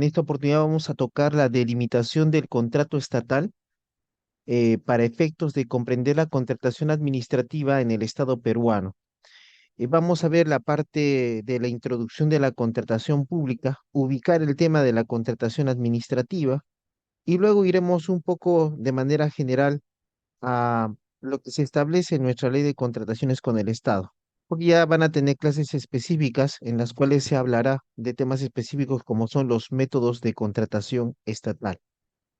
esta oportunidad vamos a tocar la delimitación del contrato estatal para efectos de comprender la contratación administrativa en el Estado peruano. Vamos a ver la parte de la introducción de la contratación pública, ubicar el tema de la contratación administrativa y luego iremos un poco de manera general a lo que se establece en nuestra ley de contrataciones con el Estado. Porque ya van a tener clases específicas en las cuales se hablará de temas específicos como son los métodos de contratación estatal.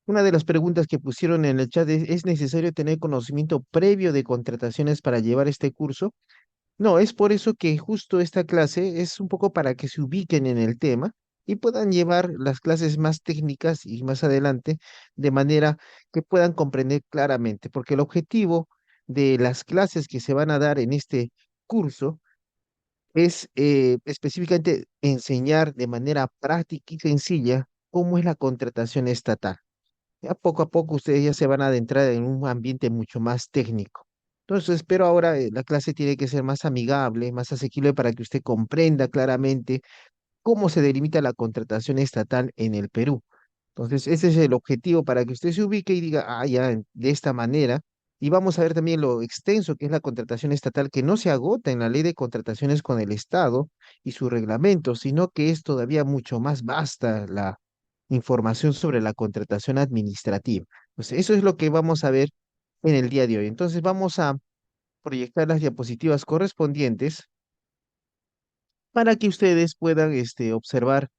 Una de las preguntas que pusieron en el chat ¿es necesario tener conocimiento previo de contrataciones para llevar este curso? No, es por eso que justo esta clase es un poco para que se ubiquen en el tema y puedan llevar las clases más técnicas y más adelante de manera que puedan comprender claramente, porque el objetivo de las clases que se van a dar en este curso es específicamente enseñar de manera práctica y sencilla cómo es la contratación estatal. Ya poco a poco ustedes ya se van a adentrar en un ambiente mucho más técnico. Entonces, espero ahora la clase tiene que ser más amigable, más asequible para que usted comprenda claramente cómo se delimita la contratación estatal en el Perú. Entonces, ese es el objetivo para que usted se ubique y diga, ah, ya, de esta manera. Y vamos a ver también lo extenso que es la contratación estatal, que no se agota en la ley de contrataciones con el Estado y su reglamento, sino que es todavía mucho más vasta la información sobre la contratación administrativa. Pues eso es lo que vamos a ver en el día de hoy. Entonces, vamos a proyectar las diapositivas correspondientes para que ustedes puedan observar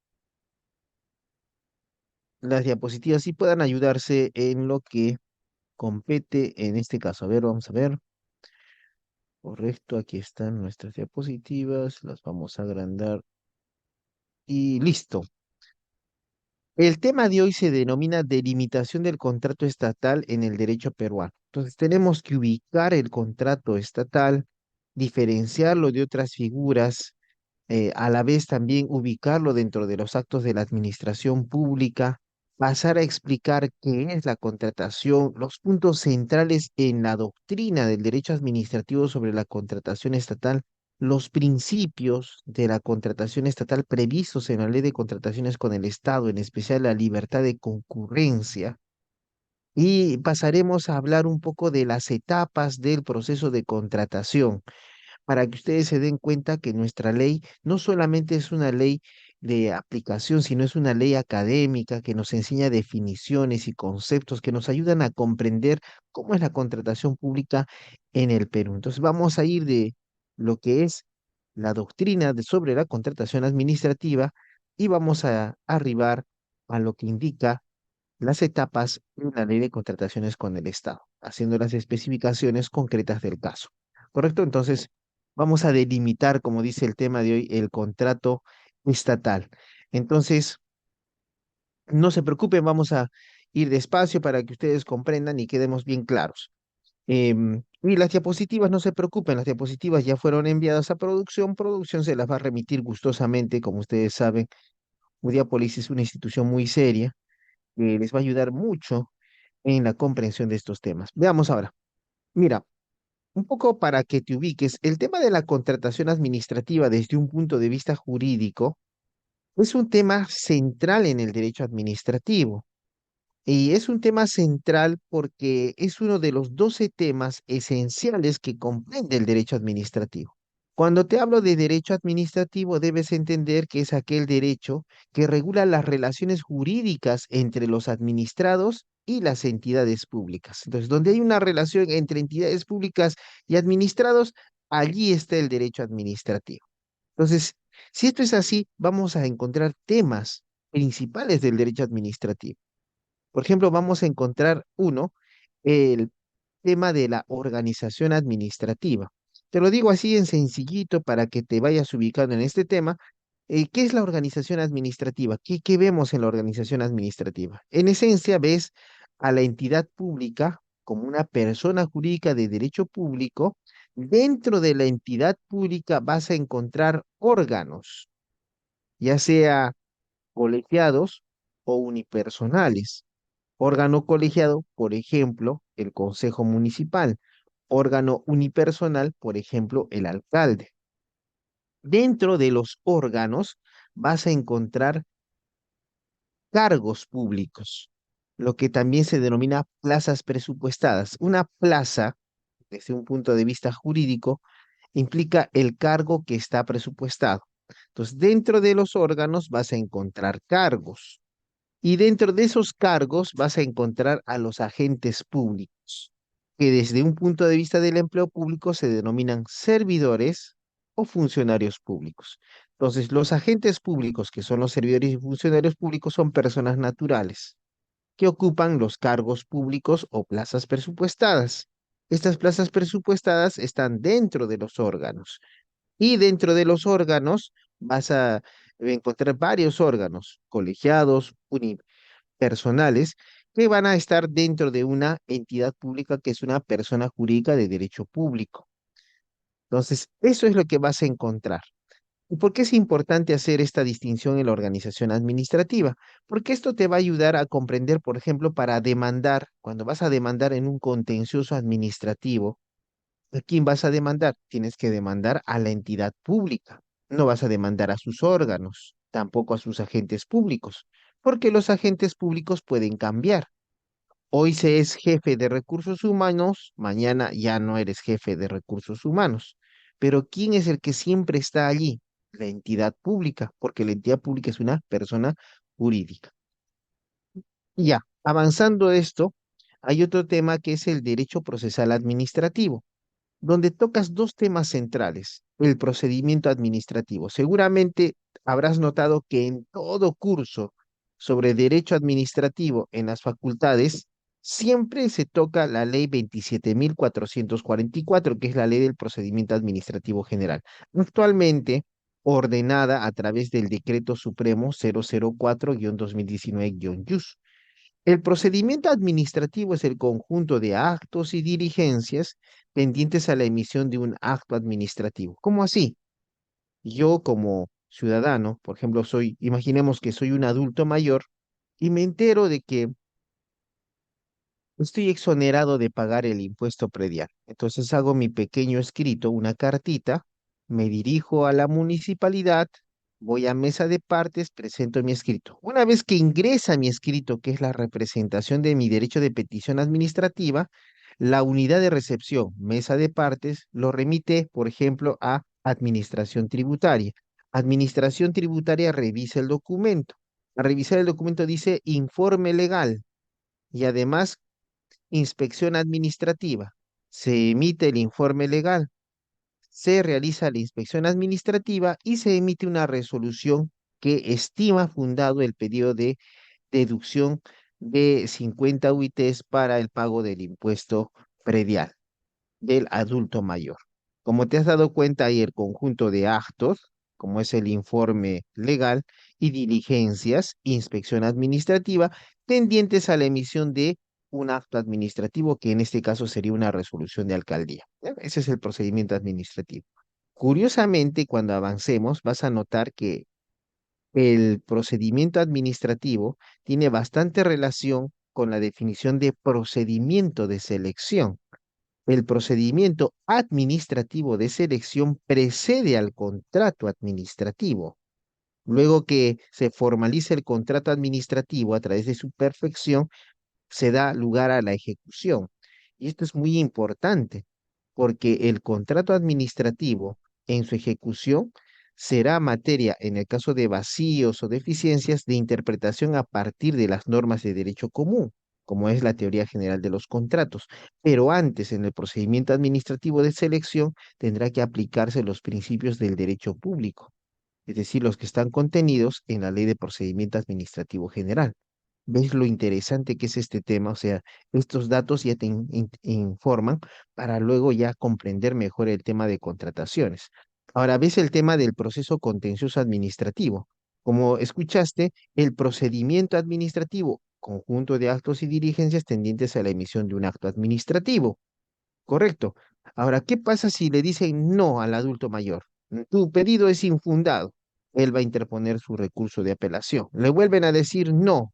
las diapositivas y puedan ayudarse en lo que compete en este caso. A ver, vamos a ver. Correcto, aquí están nuestras diapositivas, las vamos a agrandar y listo. El tema de hoy se denomina delimitación del contrato estatal en el derecho peruano. Entonces tenemos que ubicar el contrato estatal, diferenciarlo de otras figuras, a la vez también ubicarlo dentro de los actos de la administración pública, pasar a explicar qué es la contratación, los puntos centrales en la doctrina del derecho administrativo sobre la contratación estatal, los principios de la contratación estatal previstos en la ley de contrataciones con el Estado, en especial la libertad de concurrencia. Y pasaremos a hablar un poco de las etapas del proceso de contratación para que ustedes se den cuenta que nuestra ley no solamente es una ley de aplicación, sino es una ley académica que nos enseña definiciones y conceptos que nos ayudan a comprender cómo es la contratación pública en el Perú. Entonces vamos a ir de lo que es la doctrina sobre la contratación administrativa y vamos a arribar a lo que indica las etapas de la ley de contrataciones con el Estado, haciendo las especificaciones concretas del caso. ¿Correcto? Entonces, vamos a delimitar, como dice el tema de hoy, el contrato estatal. Entonces, no se preocupen, vamos a ir despacio para que ustedes comprendan y quedemos bien claros. Y las diapositivas, no se preocupen, las diapositivas ya fueron enviadas a producción. Producción se las va a remitir gustosamente, como ustedes saben. Udiapolis es una institución muy seria que les va a ayudar mucho en la comprensión de estos temas. Veamos ahora. Mira, un poco para que te ubiques, el tema de la contratación administrativa desde un punto de vista jurídico es un tema central en el derecho administrativo. Y es un tema central porque es uno de los 12 temas esenciales que comprende el derecho administrativo. Cuando te hablo de derecho administrativo, debes entender que es aquel derecho que regula las relaciones jurídicas entre los administrados y las entidades públicas. Entonces, donde hay una relación entre entidades públicas y administrados, allí está el derecho administrativo. Entonces, si esto es así, vamos a encontrar temas principales del derecho administrativo. Por ejemplo, vamos a encontrar uno, el tema de la organización administrativa. Te lo digo así en sencillito para que te vayas ubicando en este tema. ¿Qué es la organización administrativa? ¿Qué vemos en la organización administrativa? En esencia, ves a la entidad pública como una persona jurídica de derecho público. Dentro de la entidad pública vas a encontrar órganos, ya sea colegiados o unipersonales. Órgano colegiado, por ejemplo, el Consejo Municipal. Órgano unipersonal, por ejemplo, el alcalde. Dentro de los órganos vas a encontrar cargos públicos, lo que también se denomina plazas presupuestadas. Una plaza, desde un punto de vista jurídico, implica el cargo que está presupuestado. Entonces, dentro de los órganos vas a encontrar cargos y dentro de esos cargos vas a encontrar a los agentes públicos, que desde un punto de vista del empleo público se denominan servidores o funcionarios públicos. Entonces, los agentes públicos, que son los servidores y funcionarios públicos, son personas naturales que ocupan los cargos públicos o plazas presupuestadas. Estas plazas presupuestadas están dentro de los órganos y dentro de los órganos vas a encontrar varios órganos, colegiados, unipersonales, que van a estar dentro de una entidad pública que es una persona jurídica de derecho público. Entonces, eso es lo que vas a encontrar. ¿Y por qué es importante hacer esta distinción en la organización administrativa? Porque esto te va a ayudar a comprender, por ejemplo, para demandar, cuando vas a demandar en un contencioso administrativo, ¿a quién vas a demandar? Tienes que demandar a la entidad pública. No vas a demandar a sus órganos, tampoco a sus agentes públicos, porque los agentes públicos pueden cambiar. Hoy se es jefe de recursos humanos, mañana ya no eres jefe de recursos humanos. Pero ¿quién es el que siempre está allí? La entidad pública, porque la entidad pública es una persona jurídica. Y ya, avanzando esto, hay otro tema que es el derecho procesal administrativo, donde tocas dos temas centrales, el procedimiento administrativo. Seguramente habrás notado que en todo curso sobre derecho administrativo en las facultades, siempre se toca la ley 27.444, que es la ley del procedimiento administrativo general, actualmente ordenada a través del Decreto Supremo 004-2019-YUS. El procedimiento administrativo es el conjunto de actos y diligencias pendientes a la emisión de un acto administrativo. ¿Cómo así? Yo como ciudadano, por ejemplo, imaginemos que soy un adulto mayor y me entero de que estoy exonerado de pagar el impuesto predial. Entonces hago mi pequeño escrito, una cartita, me dirijo a la municipalidad, voy a mesa de partes, presento mi escrito. Una vez que ingresa mi escrito, que es la representación de mi derecho de petición administrativa, la unidad de recepción, mesa de partes, lo remite, por ejemplo, a Administración Tributaria. Administración Tributaria revisa el documento. Al revisar el documento dice informe legal y además inspección administrativa. Se emite el informe legal, se realiza la inspección administrativa y se emite una resolución que estima fundado el pedido de deducción de 50 UITs para el pago del impuesto predial del adulto mayor. Como te has dado cuenta, hay el conjunto de actos, como es el informe legal y diligencias, inspección administrativa, tendientes a la emisión de un acto administrativo, que en este caso sería una resolución de alcaldía. ¿Ya? Ese es el procedimiento administrativo. Curiosamente, cuando avancemos, vas a notar que el procedimiento administrativo tiene bastante relación con la definición de procedimiento de selección. El procedimiento administrativo de selección precede al contrato administrativo. Luego que se formaliza el contrato administrativo a través de su perfección, se da lugar a la ejecución. Y esto es muy importante, porque el contrato administrativo en su ejecución será materia, en el caso de vacíos o deficiencias, de interpretación a partir de las normas de derecho común, como es la teoría general de los contratos. Pero antes, en el procedimiento administrativo de selección, tendrá que aplicarse los principios del derecho público, es decir, los que están contenidos en la Ley de Procedimiento Administrativo General. ¿Ves lo interesante que es este tema? O sea, estos datos ya te informan para luego ya comprender mejor el tema de contrataciones. Ahora, ves el tema del proceso contencioso administrativo. Como escuchaste, el procedimiento administrativo, conjunto de actos y diligencias tendientes a la emisión de un acto administrativo. Correcto. Ahora, ¿qué pasa si le dicen no al adulto mayor? Tu pedido es infundado. Él va a interponer su recurso de apelación. Le vuelven a decir no.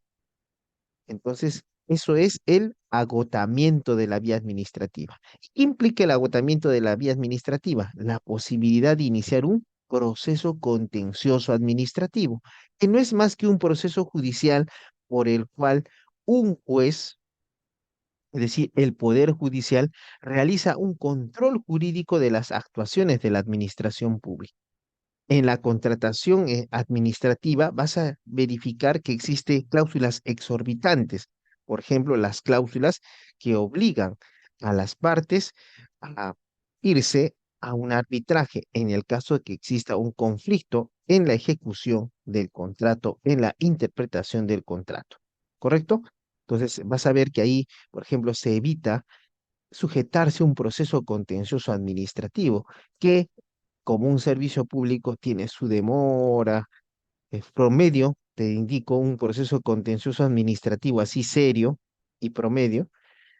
Entonces, eso es el agotamiento de la vía administrativa. ¿Qué implica el agotamiento de la vía administrativa? La posibilidad de iniciar un proceso contencioso administrativo, que no es más que un proceso judicial por el cual un juez, es decir, el Poder Judicial, realiza un control jurídico de las actuaciones de la administración pública. En la contratación administrativa vas a verificar que existen cláusulas exorbitantes, por ejemplo, las cláusulas que obligan a las partes a irse a un arbitraje en el caso de que exista un conflicto en la ejecución del contrato, en la interpretación del contrato. ¿Correcto? Entonces vas a ver que ahí, por ejemplo, se evita sujetarse a un proceso contencioso administrativo que como un servicio público tiene su demora, promedio, te indico, un proceso contencioso administrativo así serio y promedio,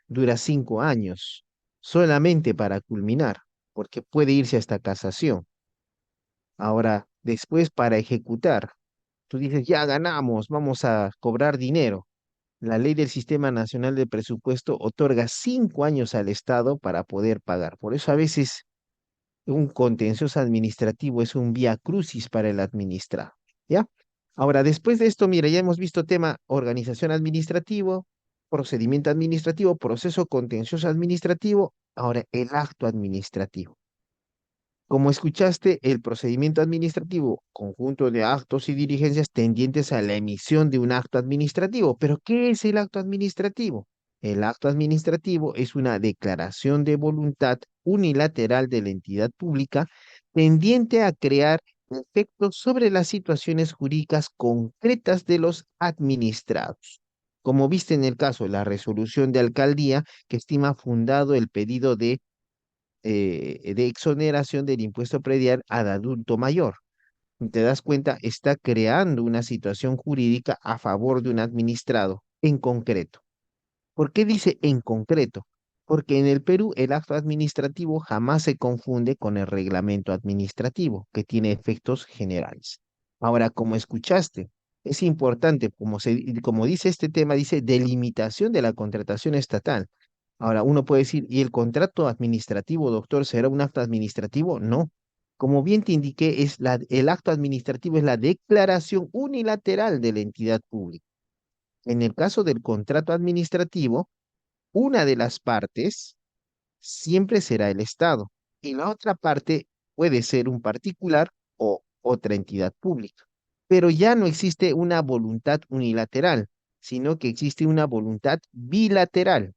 dura 5 años, solamente para culminar, porque puede irse hasta casación. Ahora, después para ejecutar, tú dices, ya ganamos, vamos a cobrar dinero. La ley del Sistema Nacional de Presupuesto otorga 5 años al Estado para poder pagar. Por eso a veces un contencioso administrativo es un vía crucis para el administrado, ¿ya? Ahora, después de esto, mira, ya hemos visto tema organización administrativo, procedimiento administrativo, proceso contencioso administrativo, ahora el acto administrativo. Como escuchaste, el procedimiento administrativo, conjunto de actos y diligencias tendientes a la emisión de un acto administrativo. ¿Pero qué es el acto administrativo? El acto administrativo es una declaración de voluntad unilateral de la entidad pública tendiente a crear efectos sobre las situaciones jurídicas concretas de los administrados. Como viste en el caso, la resolución de alcaldía que estima fundado el pedido de exoneración del impuesto predial al adulto mayor. Te das cuenta, está creando una situación jurídica a favor de un administrado en concreto. ¿Por qué dice en concreto? Porque en el Perú el acto administrativo jamás se confunde con el reglamento administrativo, que tiene efectos generales. Ahora, como escuchaste, es importante, como dice este tema, dice delimitación de la contratación estatal. Ahora, uno puede decir, ¿y el contrato administrativo, doctor, será un acto administrativo? No. Como bien te indiqué, el acto administrativo es la declaración unilateral de la entidad pública. En el caso del contrato administrativo, una de las partes siempre será el Estado y la otra parte puede ser un particular o otra entidad pública. Pero ya no existe una voluntad unilateral, sino que existe una voluntad bilateral.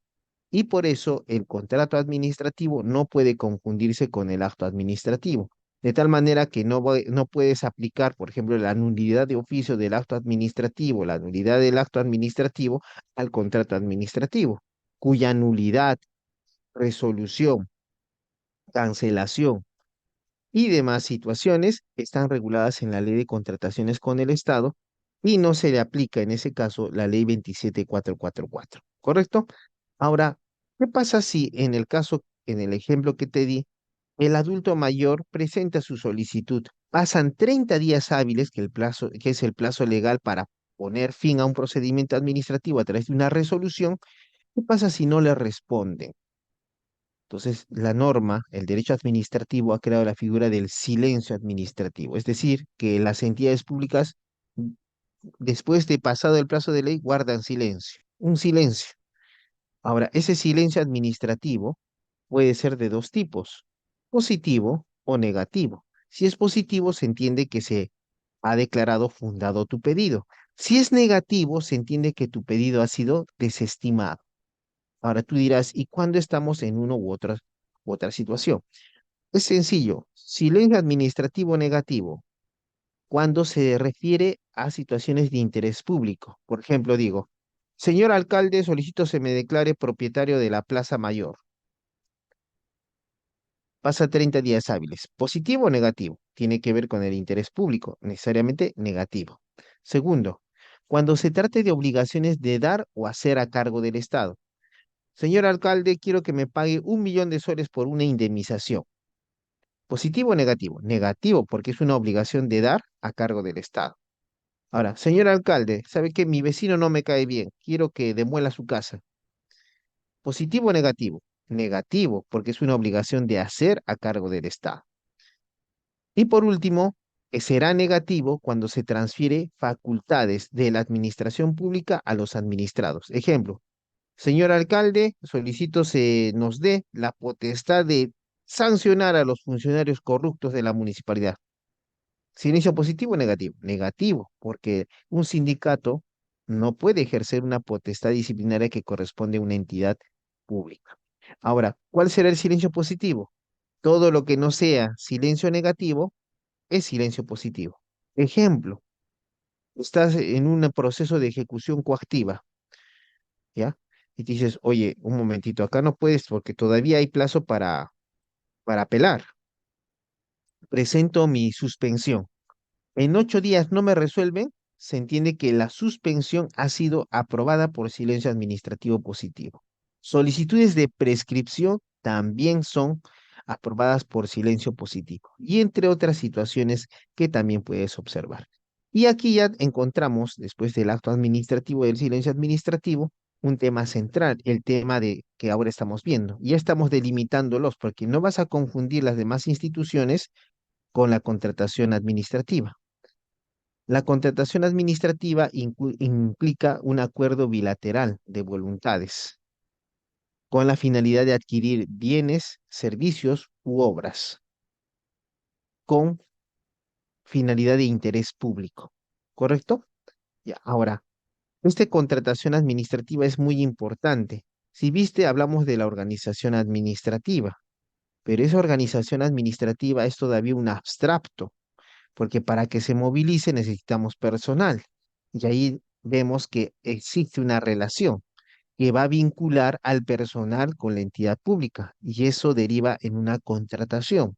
Y por eso el contrato administrativo no puede confundirse con el acto administrativo. De tal manera que no puedes aplicar, por ejemplo, la nulidad de oficio del acto administrativo, la nulidad del acto administrativo al contrato administrativo, cuya nulidad, resolución, cancelación y demás situaciones están reguladas en la ley de contrataciones con el Estado y no se le aplica en ese caso la ley 27444. ¿Correcto? Ahora, ¿qué pasa si en el caso, en el ejemplo que te di, el adulto mayor presenta su solicitud? Pasan 30 días hábiles, que es el plazo legal para poner fin a un procedimiento administrativo a través de una resolución. ¿Qué pasa si no le responden? Entonces, la norma, el derecho administrativo, ha creado la figura del silencio administrativo, es decir, que las entidades públicas, mm, después de pasado el plazo de ley, guardan silencio, un silencio. Ahora, ese silencio administrativo puede ser de dos tipos, positivo o negativo. Si es positivo, se entiende que se ha declarado fundado tu pedido. Si es negativo, se entiende que tu pedido ha sido desestimado. Ahora tú dirás, ¿y cuándo estamos en uno u otra situación? Es sencillo, silencio administrativo negativo, cuando se refiere a situaciones de interés público. Por ejemplo, digo, señor alcalde, solicito se me declare propietario de la Plaza Mayor. Pasa 30 días hábiles. ¿Positivo o negativo? Tiene que ver con el interés público, necesariamente negativo. Segundo, cuando se trate de obligaciones de dar o hacer a cargo del Estado. Señor alcalde, quiero que me pague 1 millón de soles por una indemnización. ¿Positivo o negativo? Negativo, porque es una obligación de dar a cargo del Estado. Ahora, señor alcalde, ¿sabe que mi vecino no me cae bien? Quiero que demuela su casa. ¿Positivo o negativo? Negativo, porque es una obligación de hacer a cargo del Estado. Y por último, será negativo cuando se transfiere facultades de la administración pública a los administrados. Ejemplo, señor alcalde, solicito se nos dé la potestad de sancionar a los funcionarios corruptos de la municipalidad. Silencio positivo o negativo. Negativo, porque un sindicato no puede ejercer una potestad disciplinaria que corresponde a una entidad pública. Ahora, ¿cuál será el silencio positivo? Todo lo que no sea silencio negativo es silencio positivo. Ejemplo, estás en un proceso de ejecución coactiva, ¿ya? Y te dices, oye, un momentito, acá no puedes porque todavía hay plazo para apelar. Presento mi suspensión. En 8 días no me resuelven, se entiende que la suspensión ha sido aprobada por silencio administrativo positivo. Solicitudes de prescripción también son aprobadas por silencio positivo y entre otras situaciones que también puedes observar. Y aquí ya encontramos, después del acto administrativo del silencio administrativo, un tema central, el tema de que ahora estamos viendo. Ya estamos delimitándolos porque no vas a confundir las demás instituciones con la contratación administrativa. La contratación administrativa implica un acuerdo bilateral de voluntades con la finalidad de adquirir bienes, servicios u obras con finalidad de interés público. ¿Correcto? Ya, ahora, esta contratación administrativa es muy importante. Si viste, hablamos de la organización administrativa, pero esa organización administrativa es todavía un abstracto porque para que se movilice necesitamos personal. Y ahí vemos que existe una relación que va a vincular al personal con la entidad pública y eso deriva en una contratación.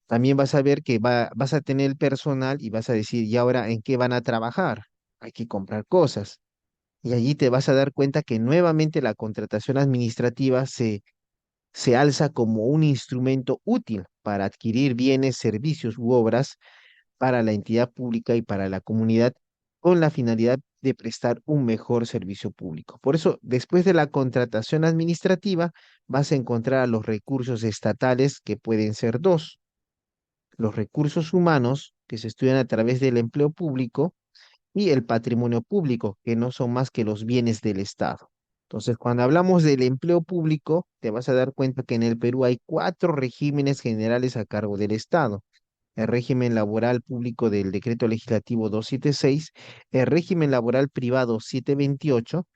También vas a ver que vas a tener el personal y vas a decir, ¿y ahora en qué van a trabajar? Hay que comprar cosas. Y allí te vas a dar cuenta que nuevamente la contratación administrativa se alza como un instrumento útil para adquirir bienes, servicios u obras para la entidad pública y para la comunidad con la finalidad de prestar un mejor servicio público. Por eso, después de la contratación administrativa, vas a encontrar a los recursos estatales que pueden ser dos, los recursos humanos que se estudian a través del empleo público y el patrimonio público, que no son más que los bienes del Estado. Entonces, cuando hablamos del empleo público, te vas a dar cuenta que en el Perú hay 4 regímenes generales a cargo del Estado: el régimen laboral público del Decreto Legislativo 276, el régimen laboral privado 728,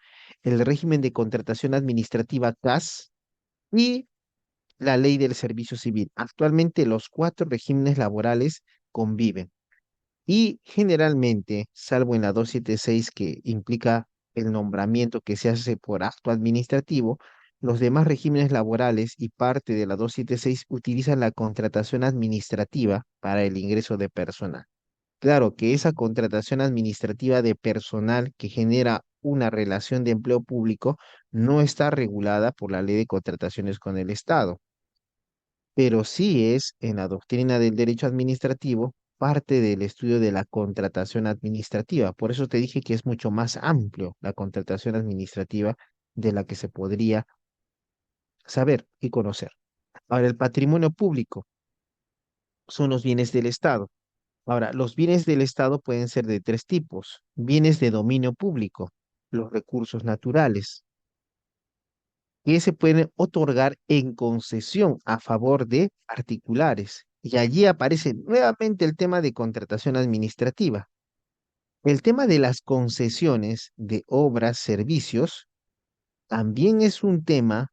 el régimen de contratación administrativa CAS y la ley del servicio civil. Actualmente los 4 regímenes laborales conviven y generalmente, salvo en la 276 que implica el nombramiento que se hace por acto administrativo, los demás regímenes laborales y parte de la 276 utilizan la contratación administrativa para el ingreso de personal. Claro que esa contratación administrativa de personal que genera una relación de empleo público no está regulada por la ley de contrataciones con el Estado, pero sí es en la doctrina del derecho administrativo parte del estudio de la contratación administrativa. Por eso te dije que es mucho más amplio la contratación administrativa de la que se podría saber y conocer. Ahora, el patrimonio público son los bienes del Estado. Ahora, los bienes del Estado pueden ser de 3 tipos: bienes de dominio público, los recursos naturales, que se pueden otorgar en concesión a favor de particulares. Y allí aparece nuevamente el tema de contratación administrativa. El tema de las concesiones de obras, servicios, también es un tema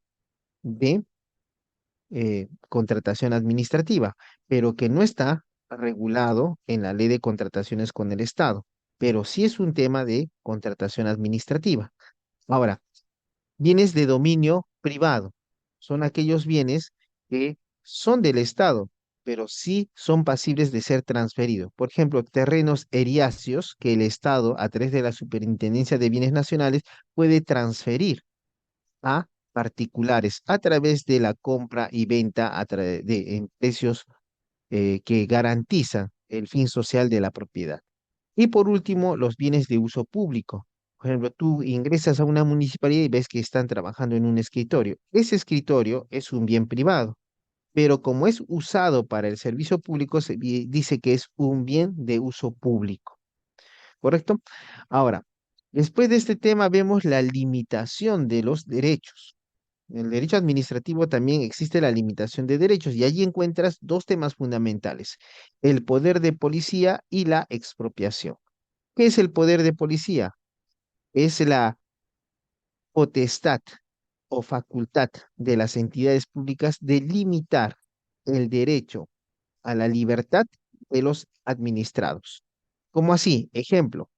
de contratación administrativa, pero que no está regulado en la ley de contrataciones con el Estado, pero sí es un tema de contratación administrativa. Ahora, bienes de dominio privado son aquellos bienes que son del Estado, pero sí son pasibles de ser transferidos. Por ejemplo, terrenos eriáceos que el Estado, a través de la Superintendencia de Bienes Nacionales, puede transferir a particulares a través de la compra y venta en precios que garantizan el fin social de la propiedad. Y por último, los bienes de uso público. Por ejemplo, tú ingresas a una municipalidad y ves que están trabajando en un escritorio. Ese escritorio es un bien privado, pero como es usado para el servicio público, dice que es un bien de uso público, ¿correcto? Ahora, después de este tema vemos la limitación de los derechos. En el derecho administrativo también existe la limitación de derechos y allí encuentras dos temas fundamentales, el poder de policía y la expropiación. ¿Qué es el poder de policía? Es la potestad o facultad de las entidades públicas de limitar el derecho a la libertad de los administrados. ¿Cómo así? Ejemplo,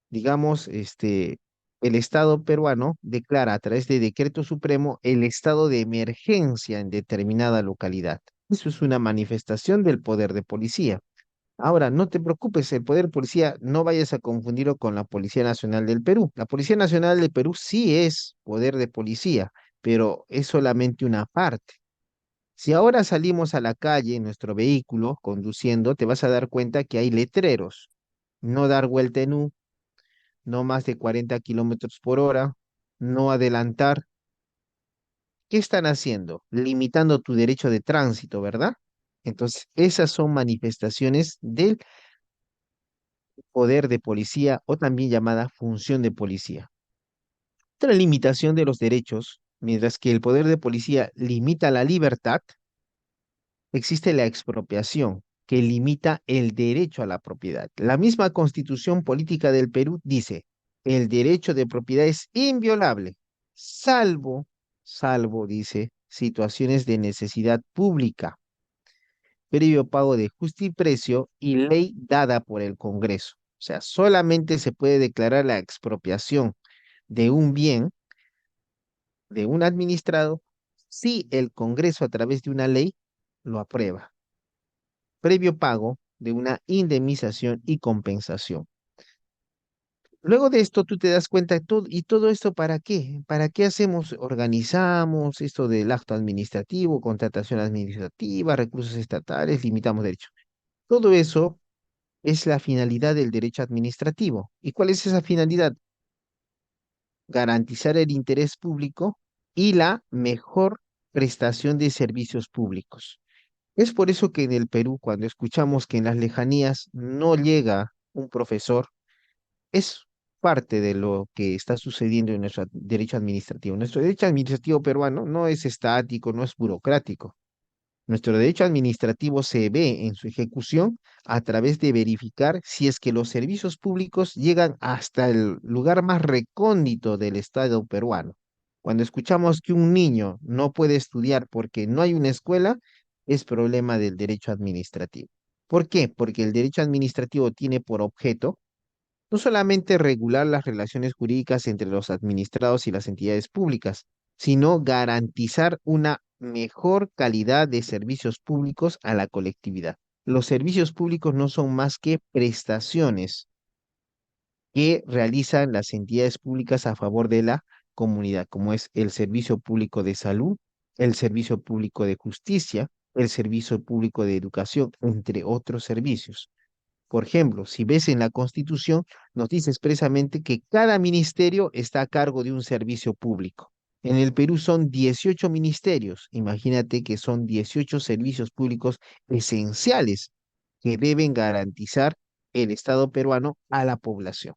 digamos, el Estado peruano declara a través de decreto supremo el estado de emergencia en determinada localidad. Eso es una manifestación del poder de policía. Ahora, no te preocupes, el poder de policía no vayas a confundirlo con la Policía Nacional del Perú. La Policía Nacional del Perú sí es poder de policía, pero es solamente una parte. Si ahora salimos a la calle en nuestro vehículo conduciendo, te vas a dar cuenta que hay letreros. No dar vuelta en U, no más de 40 kilómetros por hora, no adelantar. ¿Qué están haciendo? Limitando tu derecho de tránsito, ¿verdad? Entonces, esas son manifestaciones del poder de policía o también llamada función de policía. Otra limitación de los derechos, mientras que el poder de policía limita la libertad, existe la expropiación, que limita el derecho a la propiedad. La misma Constitución Política del Perú dice, el derecho de propiedad es inviolable, salvo, dice, situaciones de necesidad pública, previo pago de justiprecio y ley dada por el Congreso. O sea, solamente se puede declarar la expropiación de un bien, de un administrado, si el Congreso a través de una ley lo aprueba, previo pago de una indemnización y compensación. Luego de esto, tú te das cuenta de todo, ¿y todo esto para qué? ¿Para qué hacemos, organizamos esto del acto administrativo, contratación administrativa, recursos estatales, limitamos derechos? Todo eso es la finalidad del derecho administrativo. ¿Y cuál es esa finalidad? Garantizar el interés público y la mejor prestación de servicios públicos. Es por eso que en el Perú, cuando escuchamos que en las lejanías no llega un profesor, es parte de lo que está sucediendo en nuestro derecho administrativo. Nuestro derecho administrativo peruano no es estático, no es burocrático. Nuestro derecho administrativo se ve en su ejecución a través de verificar si es que los servicios públicos llegan hasta el lugar más recóndito del Estado peruano. Cuando escuchamos que un niño no puede estudiar porque no hay una escuela, es problema del derecho administrativo. ¿Por qué? Porque el derecho administrativo tiene por objeto no solamente regular las relaciones jurídicas entre los administrados y las entidades públicas, sino garantizar una mejor calidad de servicios públicos a la colectividad. Los servicios públicos no son más que prestaciones que realizan las entidades públicas a favor de la comunidad, como es el servicio público de salud, el servicio público de justicia, el servicio público de educación, entre otros servicios. Por ejemplo, si ves en la Constitución, nos dice expresamente que cada ministerio está a cargo de un servicio público. En el Perú son 18 ministerios. Imagínate que son 18 servicios públicos esenciales que deben garantizar el Estado peruano a la población.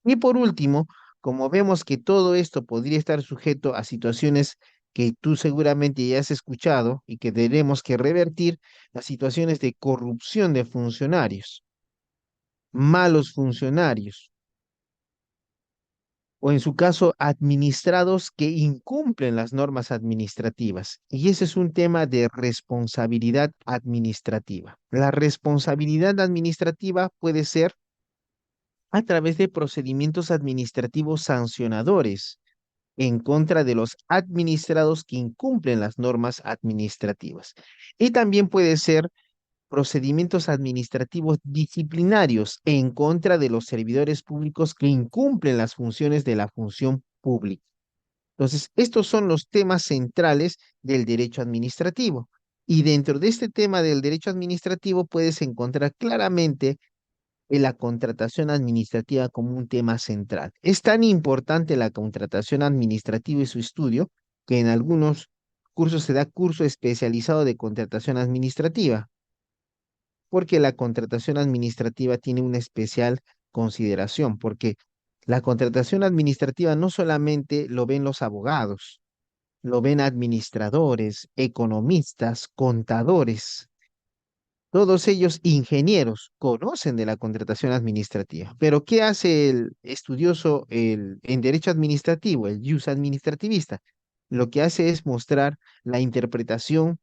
Y por último, como vemos que todo esto podría estar sujeto a situaciones que tú seguramente ya has escuchado y que tenemos que revertir, las situaciones de corrupción de funcionarios, malos funcionarios, o en su caso, administrados que incumplen las normas administrativas. Y ese es un tema de responsabilidad administrativa. La responsabilidad administrativa puede ser a través de procedimientos administrativos sancionadores en contra de los administrados que incumplen las normas administrativas. Y también puede ser procedimientos administrativos disciplinarios en contra de los servidores públicos que incumplen las funciones de la función pública. Entonces, estos son los temas centrales del derecho administrativo. Y dentro de este tema del derecho administrativo puedes encontrar claramente la contratación administrativa como un tema central. Es tan importante la contratación administrativa y su estudio que en algunos curso se da curso especializado de contratación administrativa, porque la contratación administrativa tiene una especial consideración, porque la contratación administrativa no solamente lo ven los abogados, lo ven administradores, economistas, contadores. Todos ellos ingenieros conocen de la contratación administrativa. Pero ¿qué hace el estudioso en derecho administrativo, el jus administrativista? Lo que hace es mostrar la interpretación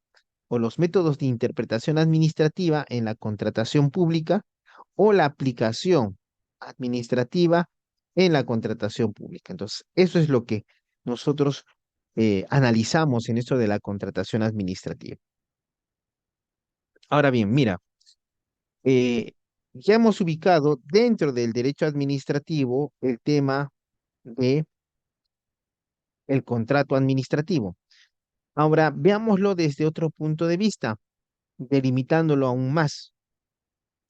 o los métodos de interpretación administrativa en la contratación pública o la aplicación administrativa en la contratación pública. Entonces, eso es lo que nosotros analizamos en esto de la contratación administrativa. Ahora bien, mira, eh, ya hemos ubicado dentro del derecho administrativo el tema de el contrato administrativo. Ahora, veámoslo desde otro punto de vista, delimitándolo aún más.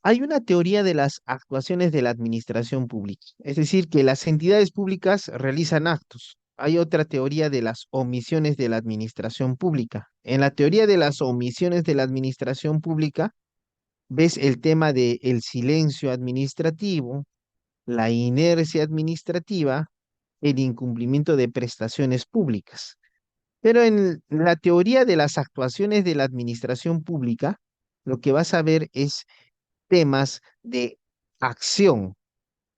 Hay una teoría de las actuaciones de la administración pública, es decir, que las entidades públicas realizan actos. Hay otra teoría de las omisiones de la administración pública. En la teoría de las omisiones de la administración pública, ves el tema de el silencio administrativo, la inercia administrativa, el incumplimiento de prestaciones públicas. Pero en la teoría de las actuaciones de la administración pública, lo que vas a ver es temas de acción,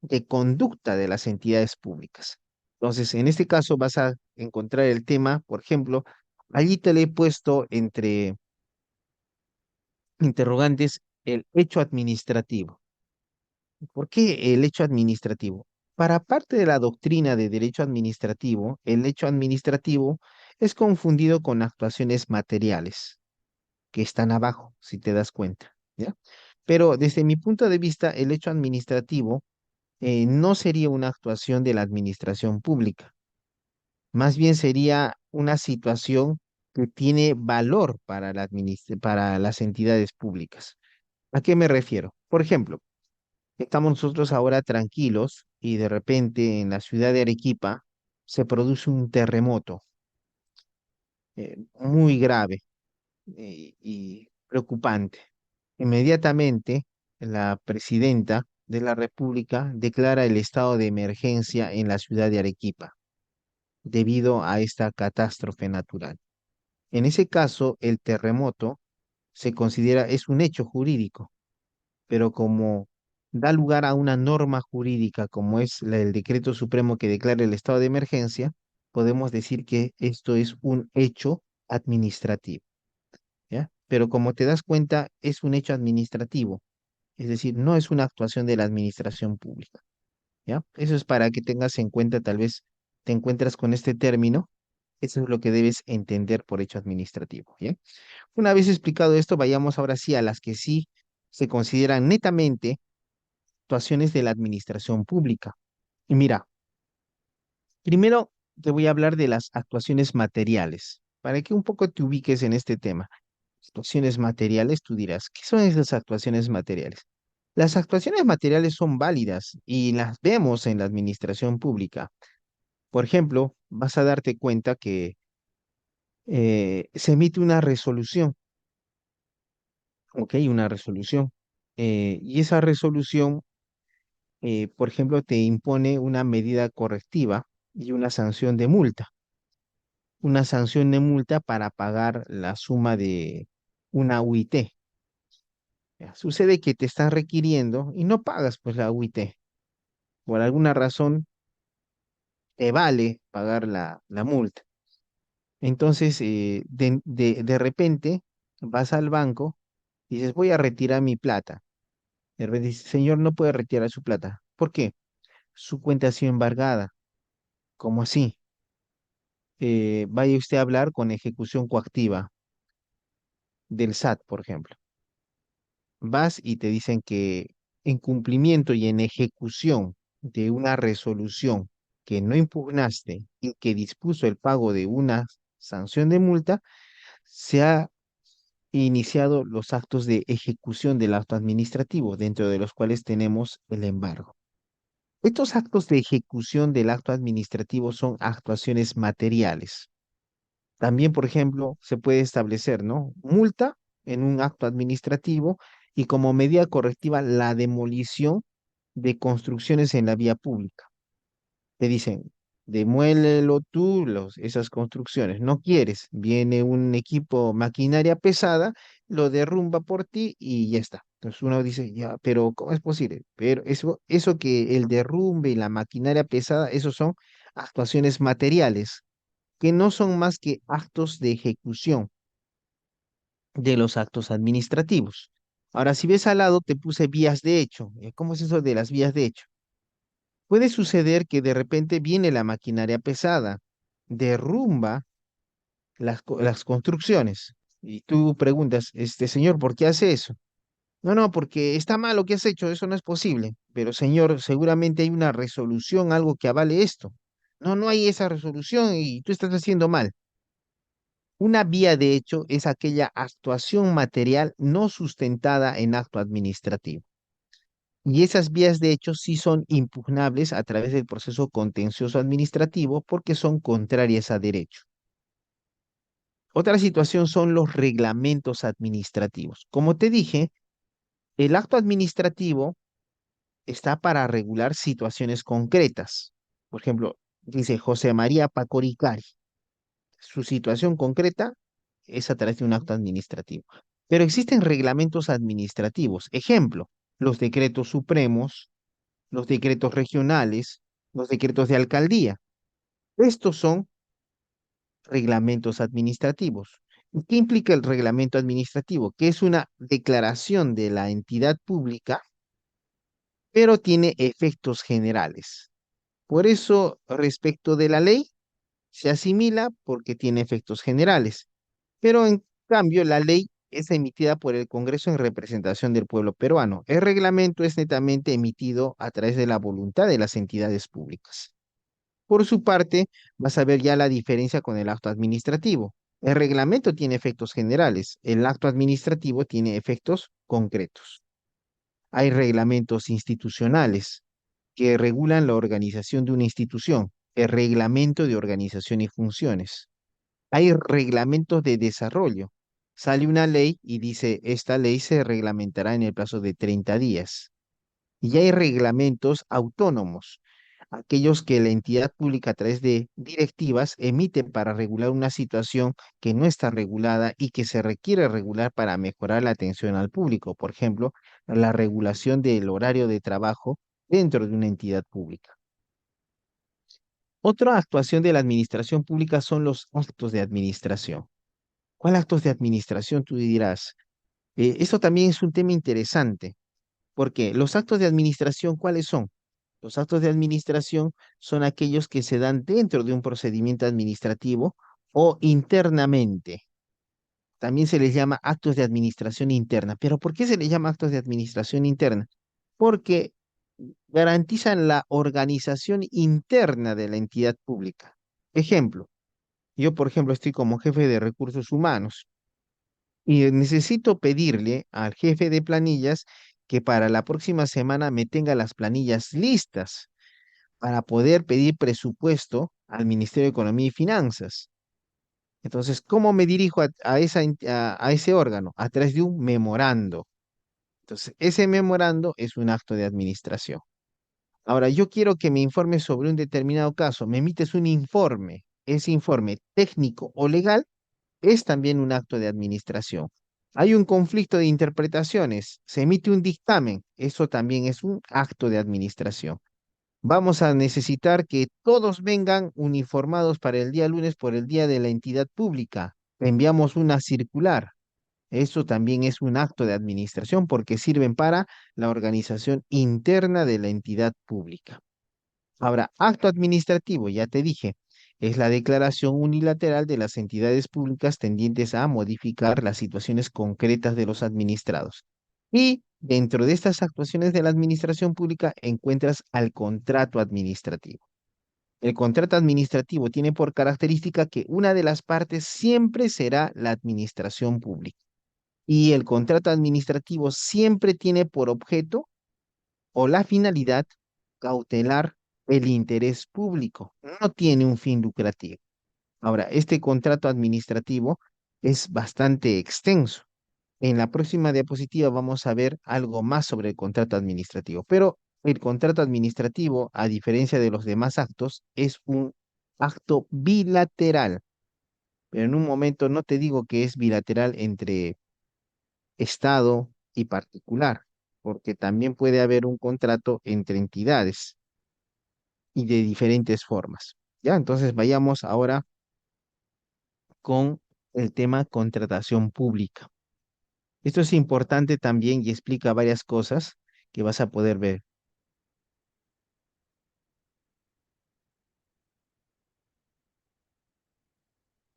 de conducta de las entidades públicas. Entonces, en este caso vas a encontrar el tema, por ejemplo, allí te le he puesto entre interrogantes el hecho administrativo. ¿Por qué el hecho administrativo? Para parte de la doctrina de derecho administrativo, el hecho administrativo es confundido con actuaciones materiales que están abajo, si te das cuenta, ¿ya? Pero desde mi punto de vista, el hecho administrativo no sería una actuación de la administración pública, más bien sería una situación que tiene valor para para las entidades públicas. ¿A qué me refiero? Por ejemplo, estamos nosotros ahora tranquilos y de repente en la ciudad de Arequipa se produce un terremoto muy grave y preocupante. Inmediatamente, la presidenta de la República declara el estado de emergencia en la ciudad de Arequipa debido a esta catástrofe natural. En ese caso, el terremoto se considera, es un hecho jurídico, pero como da lugar a una norma jurídica como es el decreto supremo que declara el estado de emergencia, podemos decir que esto es un hecho administrativo, ¿ya? Pero como te das cuenta, es un hecho administrativo, es decir, no es una actuación de la administración pública, ¿ya? Eso es para que tengas en cuenta, tal vez te encuentras con este término, eso es lo que debes entender por hecho administrativo, ¿ya? Una vez explicado esto, vayamos ahora sí a las que sí se consideran netamente actuaciones de la administración pública. Y mira, primero te voy a hablar de las actuaciones materiales, para que un poco te ubiques en este tema. Actuaciones materiales, tú dirás, ¿qué son esas actuaciones materiales? Las actuaciones materiales son válidas y las vemos en la administración pública. Por ejemplo, vas a darte cuenta que se emite una resolución, ¿ok? Una resolución. Y esa resolución por ejemplo, te impone una medida correctiva y una sanción de multa. Una sanción de multa para pagar la suma de una UIT. Ya, sucede que te están requiriendo y no pagas pues la UIT. Por alguna razón te vale pagar la multa. Entonces, de repente vas al banco y dices, voy a retirar mi plata. De repente dice, señor, no puede retirar su plata. ¿Por qué? Su cuenta ha sido embargada. ¿Cómo así? Vaya usted a hablar con ejecución coactiva del SAT, por ejemplo. Vas y te dicen que en cumplimiento y en ejecución de una resolución que no impugnaste y que dispuso el pago de una sanción de multa, se ha iniciado los actos de ejecución del acto administrativo, dentro de los cuales tenemos el embargo. Estos actos de ejecución del acto administrativo son actuaciones materiales. También, por ejemplo, se puede establecer, ¿no? Multa en un acto administrativo y como medida correctiva la demolición de construcciones en la vía pública. Te dicen, demuélelo tú esas construcciones. No quieres, viene un equipo, maquinaria pesada, lo derrumba por ti y ya está. Entonces uno dice, ya, pero ¿cómo es posible? Pero eso que el derrumbe y la maquinaria pesada, esos son actuaciones materiales, que no son más que actos de ejecución de los actos administrativos. Ahora, si ves al lado, te puse vías de hecho. ¿Cómo es eso de las vías de hecho? Puede suceder que de repente viene la maquinaria pesada, derrumba las construcciones y tú preguntas, señor, ¿por qué hace eso? No, no, porque está mal lo que has hecho, eso no es posible. Pero señor, seguramente hay una resolución, algo que avale esto. No, no hay esa resolución y tú estás haciendo mal. Una vía de hecho es aquella actuación material no sustentada en acto administrativo. Y esas vías de hecho sí son impugnables a través del proceso contencioso administrativo porque son contrarias a derecho. Otra situación son los reglamentos administrativos. Como te dije, el acto administrativo está para regular situaciones concretas. Por ejemplo, dice José María Pacoricari. Su situación concreta es a través de un acto administrativo. Pero existen reglamentos administrativos. Ejemplo, los decretos supremos, los decretos regionales, los decretos de alcaldía. Estos son reglamentos administrativos. ¿Y qué implica el reglamento administrativo? Que es una declaración de la entidad pública, pero tiene efectos generales. Por eso, respecto de la ley, se asimila porque tiene efectos generales. Pero en cambio, la ley es emitida por el Congreso en representación del pueblo peruano. El reglamento es netamente emitido a través de la voluntad de las entidades públicas. Por su parte, vas a ver ya la diferencia con el acto administrativo. El reglamento tiene efectos generales, el acto administrativo tiene efectos concretos. Hay reglamentos institucionales que regulan la organización de una institución, el reglamento de organización y funciones. Hay reglamentos de desarrollo. Sale una ley y dice, esta ley se reglamentará en el plazo de 30 días. Y hay reglamentos autónomos, aquellos que la entidad pública a través de directivas emite para regular una situación que no está regulada y que se requiere regular para mejorar la atención al público. Por ejemplo, la regulación del horario de trabajo dentro de una entidad pública. Otra actuación de la administración pública son los actos de administración. ¿Cuál actos de administración? Tú dirás. Esto también es un tema interesante, porque los actos de administración, ¿cuáles son? Los actos de administración son aquellos que se dan dentro de un procedimiento administrativo o internamente. También se les llama actos de administración interna. ¿Pero por qué se les llama actos de administración interna? Porque garantizan la organización interna de la entidad pública. Ejemplo, yo, por ejemplo, estoy como jefe de recursos humanos y necesito pedirle al jefe de planillas que para la próxima semana me tenga las planillas listas para poder pedir presupuesto al Ministerio de Economía y Finanzas. Entonces, ¿cómo me dirijo a ese órgano? A través de un memorando. Entonces, ese memorando es un acto de administración. Ahora, yo quiero que me informes sobre un determinado caso. Me emites un informe. Ese informe técnico o legal es también un acto de administración. Hay un conflicto de interpretaciones, se emite un dictamen, eso también es un acto de administración. Vamos a necesitar que todos vengan uniformados para el día lunes por el día de la entidad pública. Enviamos una circular. Eso también es un acto de administración porque sirven para la organización interna de la entidad pública. Ahora, acto administrativo, ya te dije, es la declaración unilateral de las entidades públicas tendientes a modificar las situaciones concretas de los administrados. Y dentro de estas actuaciones de la administración pública encuentras al contrato administrativo. El contrato administrativo tiene por característica que una de las partes siempre será la administración pública. Y el contrato administrativo siempre tiene por objeto o la finalidad cautelar el interés público. No tiene un fin lucrativo. Ahora, este contrato administrativo es bastante extenso. En la próxima diapositiva vamos a ver algo más sobre el contrato administrativo, pero el contrato administrativo, a diferencia de los demás actos, es un acto bilateral. Pero en un momento no te digo que es bilateral entre Estado y particular, porque también puede haber un contrato entre entidades y de diferentes formas. Ya, entonces vayamos ahora con el tema contratación pública. Esto es importante también y explica varias cosas que vas a poder ver.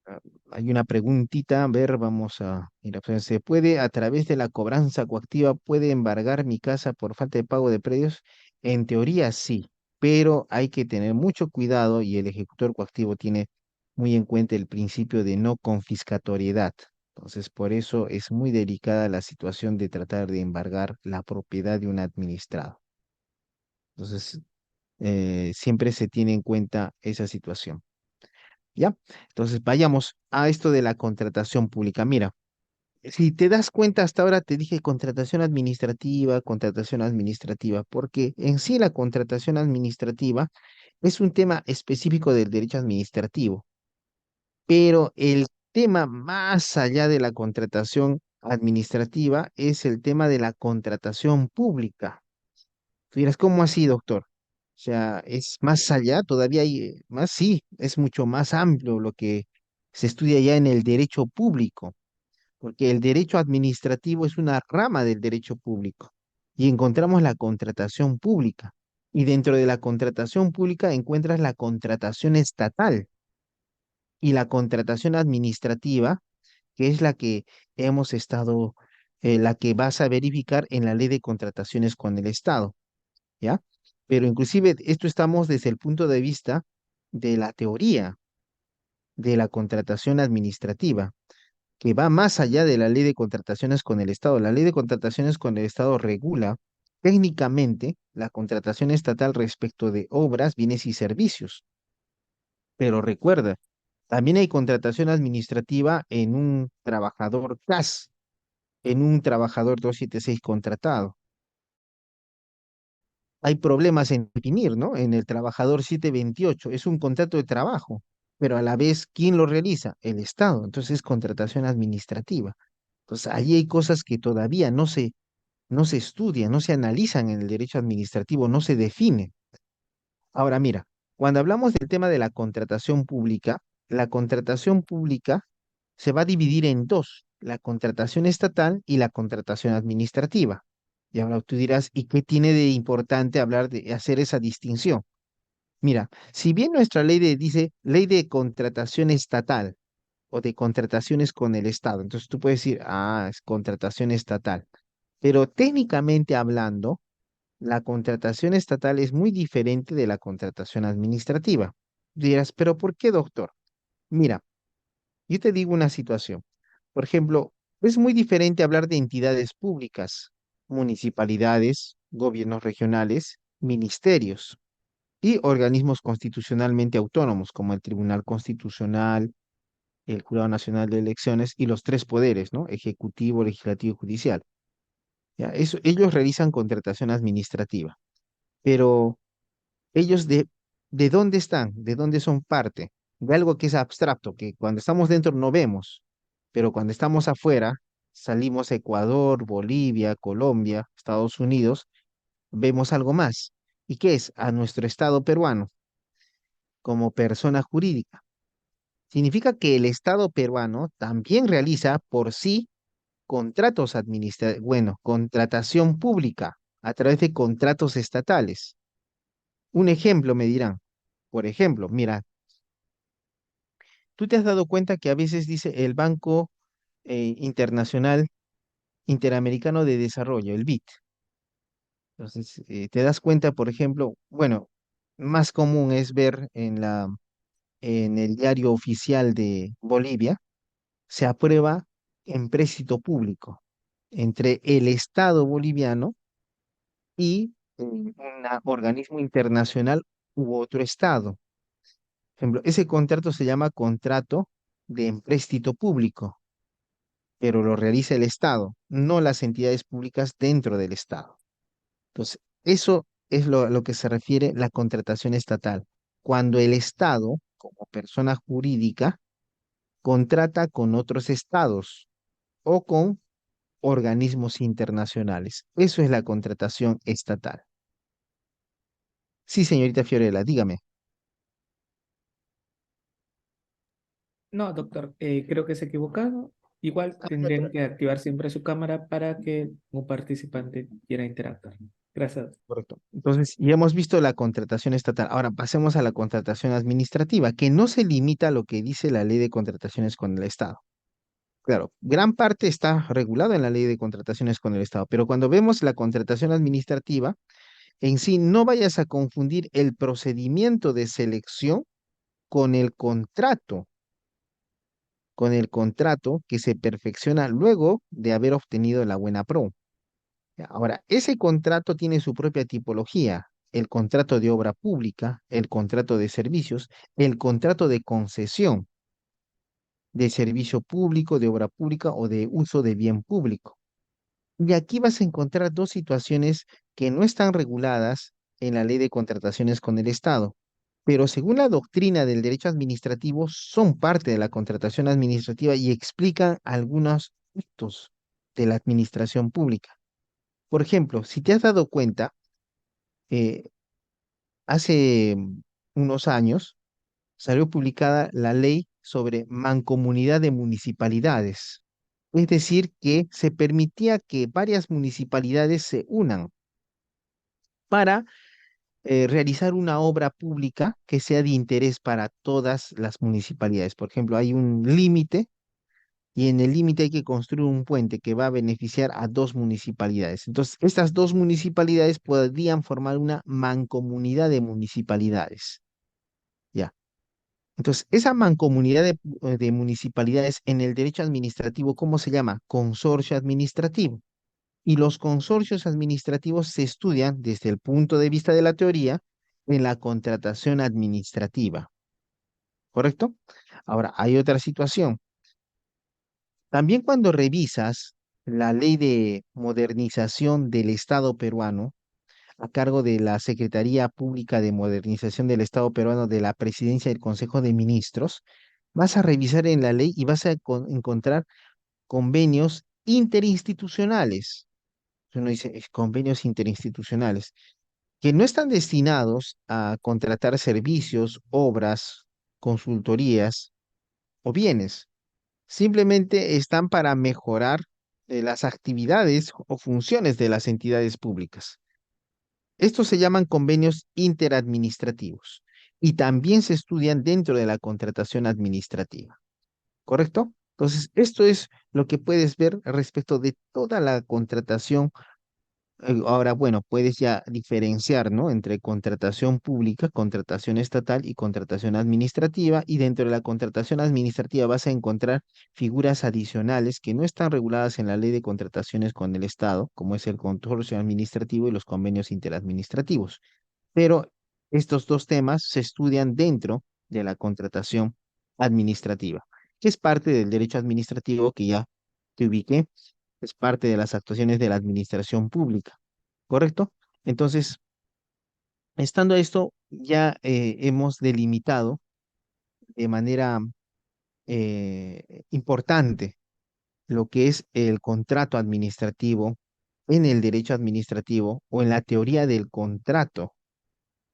Ah, hay una preguntita, a ver, vamos a mira, pues, ¿se puede a través de la cobranza coactiva, puede embargar mi casa por falta de pago de predios? En teoría sí, pero hay que tener mucho cuidado y el ejecutor coactivo tiene muy en cuenta el principio de no confiscatoriedad. Entonces, por eso es muy delicada la situación de tratar de embargar la propiedad de un administrado. Entonces, siempre se tiene en cuenta esa situación. ¿Ya? Entonces, vayamos a esto de la contratación pública. Mira, si te das cuenta, hasta ahora te dije contratación administrativa, porque en sí la contratación administrativa es un tema específico del derecho administrativo, pero el tema más allá de la contratación administrativa es el tema de la contratación pública. Tú dirás, ¿cómo así, doctor? O sea, es más allá, todavía hay más, sí, es mucho más amplio lo que se estudia ya en el derecho público, porque el derecho administrativo es una rama del derecho público y encontramos la contratación pública. Y dentro de la contratación pública encuentras la contratación estatal y la contratación administrativa, que es la que hemos estado, la que vas a verificar en la ley de contrataciones con el Estado. ¿Ya? Pero inclusive esto estamos desde el punto de vista de la teoría de la contratación administrativa, que va más allá de la ley de contrataciones con el Estado. La ley de contrataciones con el Estado regula técnicamente la contratación estatal respecto de obras, bienes y servicios. Pero recuerda, también hay contratación administrativa en un trabajador CAS, en un trabajador 276 contratado. Hay problemas en definir, ¿no? En el trabajador 728 es un contrato de trabajo, pero a la vez, ¿quién lo realiza? El Estado. Entonces es contratación administrativa. Entonces allí hay cosas que todavía no se estudian, no se analizan en el derecho administrativo, no se define. Ahora mira, cuando hablamos del tema de la contratación pública se va a dividir en dos, la contratación estatal y la contratación administrativa. Y ahora tú dirás, ¿y qué tiene de importante hablar de hacer esa distinción? Mira, si bien nuestra dice ley de contratación estatal o de contrataciones con el Estado, entonces tú puedes decir, ah, es contratación estatal. Pero técnicamente hablando, la contratación estatal es muy diferente de la contratación administrativa. Dirás, ¿pero por qué, doctor? Mira, yo te digo una situación. Por ejemplo, es muy diferente hablar de entidades públicas, municipalidades, gobiernos regionales, ministerios y organismos constitucionalmente autónomos como el Tribunal Constitucional, el Jurado Nacional de Elecciones y los tres poderes, ¿no? Ejecutivo, legislativo y judicial. ¿Ya? Ellos realizan contratación administrativa, pero ellos ¿de dónde están? ¿De dónde son parte? De algo que es abstracto, que cuando estamos dentro no vemos, pero cuando estamos afuera, salimos a Ecuador, Bolivia, Colombia, Estados Unidos, vemos algo más. ¿Y qué es? A nuestro Estado peruano como persona jurídica. Significa que el Estado peruano también realiza por sí contratos administrativos, bueno, contratación pública a través de contratos estatales. Un ejemplo me dirán, por ejemplo, mira, tú te has dado cuenta que a veces dice el Banco Internacional Interamericano de Desarrollo, el BID. Entonces, te das cuenta, por ejemplo, bueno, más común es ver en el diario oficial de Bolivia, se aprueba empréstito público entre el Estado boliviano y un organismo internacional u otro Estado. ejemplo, ese contrato se llama contrato de empréstito público, pero lo realiza el Estado, no las entidades públicas dentro del Estado. Entonces, eso es a lo que se refiere la contratación estatal. Cuando el Estado, como persona jurídica, contrata con otros estados o con organismos internacionales. Eso es la contratación estatal. Sí, señorita Fiorella, dígame. No, doctor, creo que se ha equivocado. Igual Ah, no, tendrían que activar siempre su cámara para que un participante quiera interactuar. Gracias. correcto. Entonces, ya hemos visto la contratación estatal. Ahora pasemos a la contratación administrativa, que no se limita a lo que dice la ley de contrataciones con el Estado. Claro, gran parte está regulada en la ley de contrataciones con el Estado, pero cuando vemos la contratación administrativa, en sí no vayas a confundir el procedimiento de selección con con el contrato que se perfecciona luego de haber obtenido la buena pro. Ahora, ese contrato tiene su propia tipología, el contrato de obra pública, el contrato de servicios, el contrato de concesión de servicio público, de obra pública o de uso de bien público. Y aquí vas a encontrar dos situaciones que no están reguladas en la ley de contrataciones con el Estado, pero según la doctrina del derecho administrativo son parte de la contratación administrativa y explican algunos aspectos de la administración pública. Por ejemplo, si te has dado cuenta, eh, hace unos años salió publicada la ley sobre mancomunidad de municipalidades. Es decir, que se permitía que varias municipalidades se unan para realizar una obra pública que sea de interés para todas las municipalidades. Por ejemplo, hay un límite y en el límite hay que construir un puente que va a beneficiar a dos municipalidades. Entonces, estas dos municipalidades podrían formar una mancomunidad de municipalidades. Ya. Entonces, esa mancomunidad de municipalidades en el derecho administrativo, ¿cómo se llama? Consorcio administrativo. Y los consorcios administrativos se estudian desde el punto de vista de la teoría en la contratación administrativa, ¿correcto? Ahora, hay otra situación. También cuando revisas la ley de modernización del Estado peruano, a cargo de la Secretaría Pública de Modernización del Estado peruano de la Presidencia del Consejo de Ministros, vas a revisar en la ley y vas a encontrar convenios interinstitucionales. Uno dice, convenios interinstitucionales, que no están destinados a contratar servicios, obras, consultorías o bienes. Simplemente están para mejorar las actividades o funciones de las entidades públicas. Estos se llaman convenios interadministrativos y también se estudian dentro de la contratación administrativa, ¿correcto? Entonces, esto es lo que puedes ver respecto de toda la contratación. Ahora, bueno, puedes ya diferenciar, ¿no? Entre contratación pública, contratación estatal y contratación administrativa. Y dentro de la contratación administrativa vas a encontrar figuras adicionales que no están reguladas en la ley de contrataciones con el Estado, como es el consorcio administrativo y los convenios interadministrativos. Pero estos dos temas se estudian dentro de la contratación administrativa, que es parte del derecho administrativo que ya te ubiqué, es parte de las actuaciones de la administración pública, ¿correcto? Entonces, estando esto, ya hemos delimitado de manera importante lo que es el contrato administrativo en el derecho administrativo o en la teoría del contrato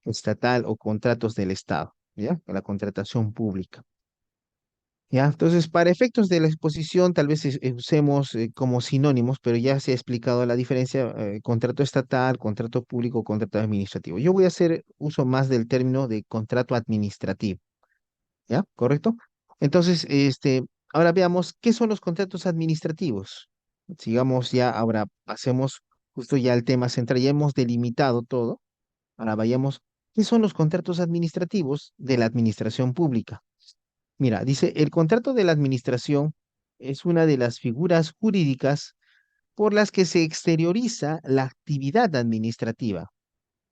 estatal o contratos del Estado, ¿ya? La contratación pública. ¿Ya? Entonces, para efectos de la exposición, tal vez usemos como sinónimos, pero ya se ha explicado la diferencia, contrato estatal, contrato público, contrato administrativo. Yo voy a hacer uso más del término de contrato administrativo, ¿ya? ¿Correcto? Entonces, ahora veamos qué son los contratos administrativos. Sigamos ya, ahora pasemos justo ya al tema central, ya hemos delimitado todo. Ahora vayamos, ¿qué son los contratos administrativos de la administración pública? Mira, dice, el contrato de la administración es una de las figuras jurídicas por las que se exterioriza la actividad administrativa,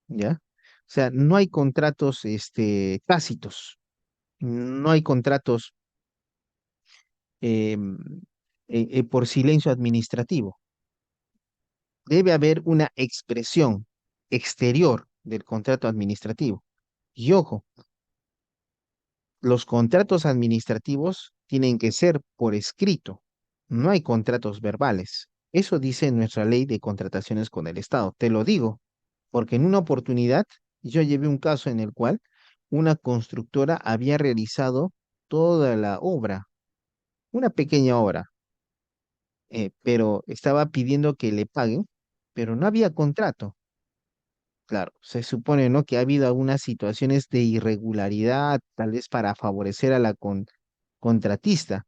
¿ya? O sea, no hay contratos, tácitos. No hay contratos em, por silencio administrativo. Debe haber una expresión exterior del contrato administrativo. Y ojo, los contratos administrativos tienen que ser por escrito. No hay contratos verbales. Eso dice nuestra ley de contrataciones con el Estado. Te lo digo, porque en una oportunidad yo llevé un caso en el cual una constructora había realizado toda la obra, una pequeña obra, pero estaba pidiendo que le paguen, pero no había contrato. Claro, se supone, ¿no? Que ha habido algunas situaciones de irregularidad, tal vez para favorecer a la contratista,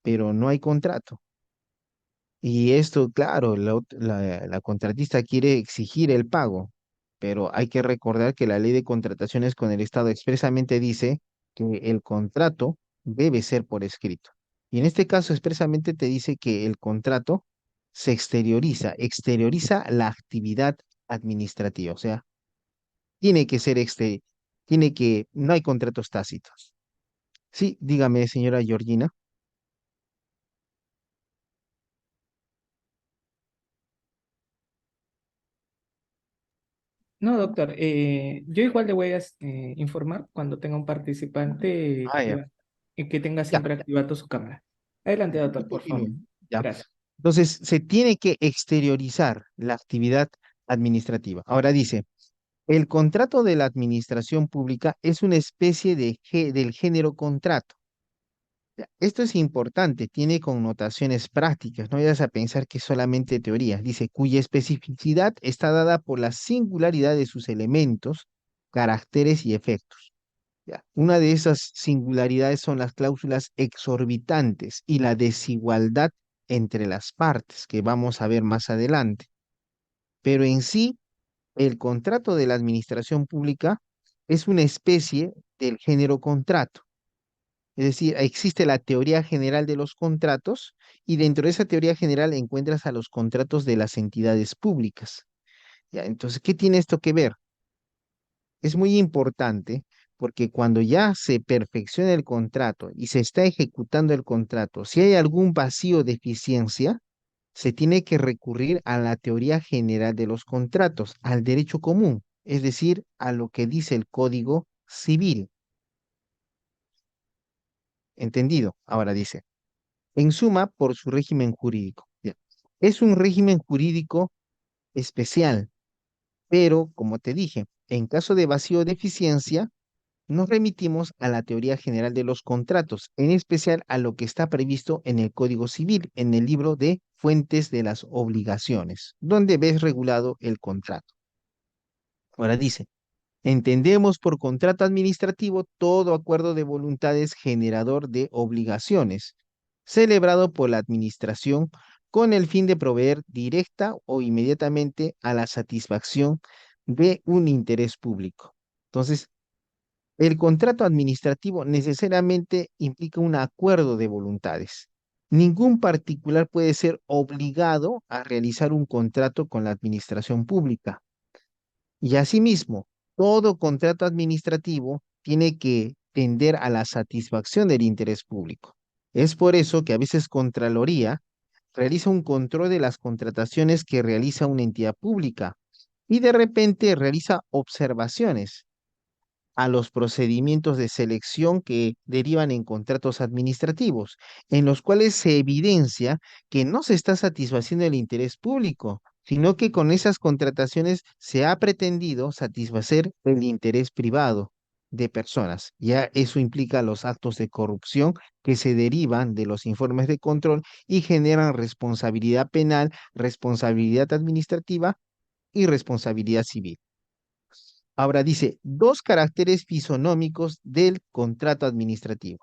pero no hay contrato. Y esto, claro, la contratista quiere exigir el pago, pero hay que recordar que la ley de contrataciones con el Estado expresamente dice que el contrato debe ser por escrito. Y en este caso expresamente te dice que el contrato se exterioriza la actividad administrativa, o sea, tiene que ser no hay contratos tácitos. Sí, dígame, señora Georgina. No, doctor, yo igual le voy a informar cuando tenga un participante Ah, ya, que tenga ya, siempre activado su cámara. Adelante, doctor, usted por favor. continúe. Ya. Gracias. Entonces, se tiene que exteriorizar la actividad administrativa. Ahora dice, el contrato de la administración pública es una especie del género contrato. Ya, esto es importante, tiene connotaciones prácticas, no vayas a pensar que es solamente teoría. Dice, cuya especificidad está dada por la singularidad de sus elementos, caracteres y efectos. Ya, una de esas singularidades son las cláusulas exorbitantes y la desigualdad entre las partes, que vamos a ver más adelante. Pero en sí, el contrato de la administración pública es una especie del género contrato. Es decir, existe la teoría general de los contratos y dentro de esa teoría general encuentras a los contratos de las entidades públicas. Ya, entonces, ¿qué tiene esto que ver? Es muy importante porque cuando ya se perfecciona el contrato y se está ejecutando el contrato, si hay algún vacío de eficiencia, se tiene que recurrir a la teoría general de los contratos, al derecho común, es decir, a lo que dice el Código Civil. ¿Entendido? Ahora dice, en suma, por su régimen jurídico. Ya. Es un régimen jurídico especial, pero, como te dije, en caso de vacío de eficiencia, nos remitimos a la teoría general de los contratos, en especial a lo que está previsto en el Código Civil, en el libro de Fuentes de las Obligaciones, donde ves regulado el contrato. Ahora dice, entendemos por contrato administrativo todo acuerdo de voluntades generador de obligaciones, celebrado por la administración con el fin de proveer directa o inmediatamente a la satisfacción de un interés público. Entonces, el contrato administrativo necesariamente implica un acuerdo de voluntades. Ningún particular puede ser obligado a realizar un contrato con la administración pública. Y asimismo, todo contrato administrativo tiene que tender a la satisfacción del interés público. Es por eso que a veces Contraloría realiza un control de las contrataciones que realiza una entidad pública y de repente realiza observaciones a los procedimientos de selección que derivan en contratos administrativos, en los cuales se evidencia que no se está satisfaciendo el interés público, sino que con esas contrataciones se ha pretendido satisfacer el interés privado de personas. Ya eso implica los actos de corrupción que se derivan de los informes de control y generan responsabilidad penal, responsabilidad administrativa y responsabilidad civil. Ahora dice, dos caracteres fisonómicos del contrato administrativo.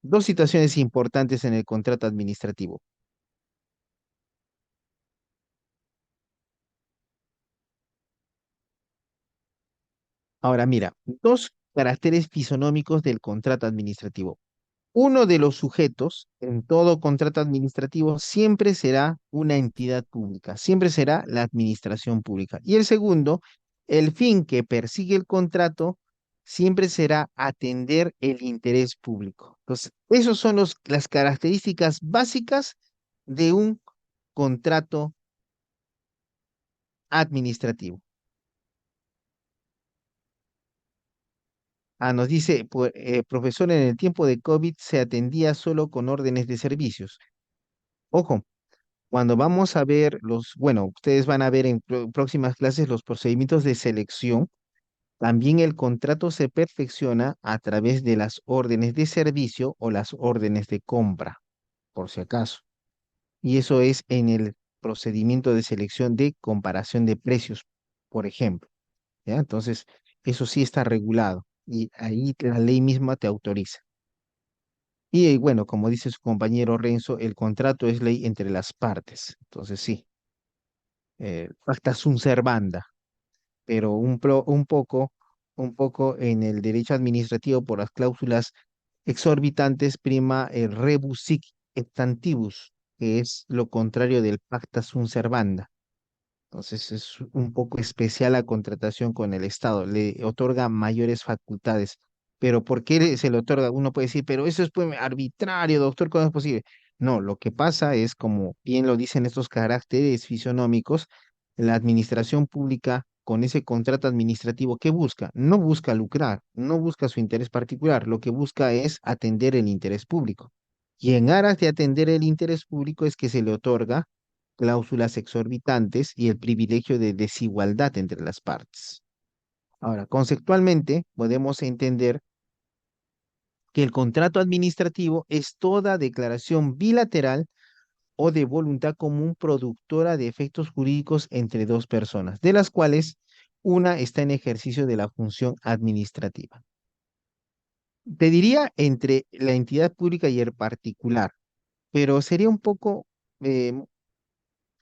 Dos situaciones importantes en el contrato administrativo. Ahora mira, dos caracteres fisonómicos del contrato administrativo. Uno de los sujetos en todo contrato administrativo siempre será una entidad pública, siempre será la administración pública. Y el segundo, el fin que persigue el contrato siempre será atender el interés público. Entonces, esas son las características básicas de un contrato administrativo. Nos dice, profesor, en el tiempo de COVID se atendía solo con órdenes de servicios. Ojo, cuando vamos a ver bueno, ustedes van a ver en próximas clases los procedimientos de selección. También el contrato se perfecciona a través de las órdenes de servicio o las órdenes de compra, por si acaso. Y eso es en el procedimiento de selección de comparación de precios, por ejemplo. ¿Ya? Entonces, eso sí está regulado y ahí la ley misma te autoriza. Y bueno, como dice su compañero Renzo, el contrato es ley entre las partes. Entonces, sí, pacta sunt servanda, pero un poco en el derecho administrativo por las cláusulas exorbitantes prima el rebus sic actantibus, que es lo contrario del pacta sunt servanda. Entonces es un poco especial la contratación con el Estado, le otorga mayores facultades. Pero ¿por qué se le otorga? Uno puede decir, pero eso es pues, arbitrario, doctor, ¿cómo es posible? No, lo que pasa es, como bien lo dicen estos caracteres fisionómicos, la administración pública con ese contrato administrativo, ¿qué busca? No busca lucrar, no busca su interés particular, lo que busca es atender el interés público. Y en aras de atender el interés público es que se le otorga cláusulas exorbitantes y el privilegio de desigualdad entre las partes. Ahora, conceptualmente, podemos entender que el contrato administrativo es toda declaración bilateral o de voluntad común productora de efectos jurídicos entre dos personas, de las cuales una está en ejercicio de la función administrativa. Te diría entre la entidad pública y el particular, pero sería un poco eh,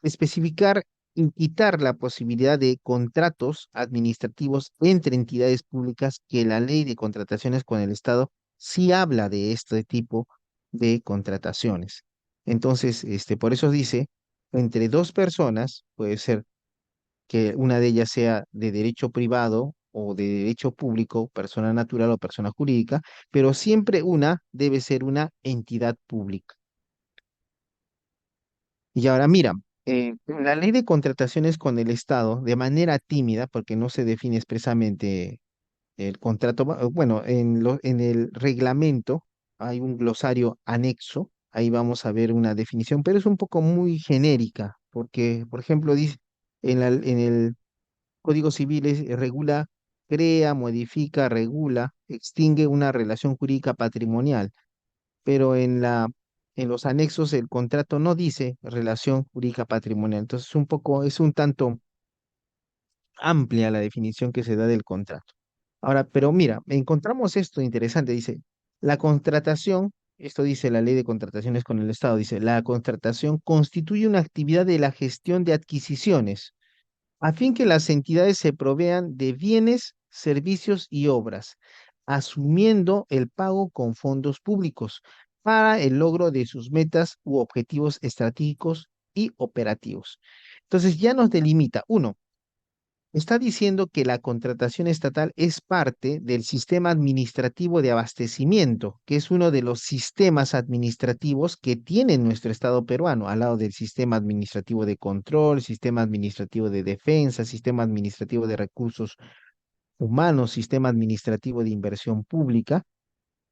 especificar y quitar la posibilidad de contratos administrativos entre entidades públicas, que la ley de contrataciones con el Estado sí habla de este tipo de contrataciones. Entonces, por eso dice, entre dos personas, puede ser que una de ellas sea de derecho privado o de derecho público, persona natural o persona jurídica, pero siempre una debe ser una entidad pública. Y ahora mira, la ley de contrataciones con el Estado, de manera tímida, porque no se define expresamente el contrato, bueno, en el reglamento hay un glosario anexo, ahí vamos a ver una definición, pero es un poco muy genérica, porque, por ejemplo, dice, en el Código Civil regula, crea, modifica, regula, extingue una relación jurídica patrimonial, pero en los anexos el contrato no dice relación jurídica patrimonial. Entonces, es un tanto amplia la definición que se da del contrato. Ahora, pero mira, encontramos esto interesante, dice, la contratación, esto dice la ley de contrataciones con el Estado, dice, la contratación constituye una actividad de la gestión de adquisiciones a fin que las entidades se provean de bienes, servicios y obras, asumiendo el pago con fondos públicos para el logro de sus metas u objetivos estratégicos y operativos. Entonces ya nos delimita, uno, está diciendo que la contratación estatal es parte del sistema administrativo de abastecimiento, que es uno de los sistemas administrativos que tiene nuestro Estado peruano, al lado del sistema administrativo de control, sistema administrativo de defensa, sistema administrativo de recursos humanos, sistema administrativo de inversión pública,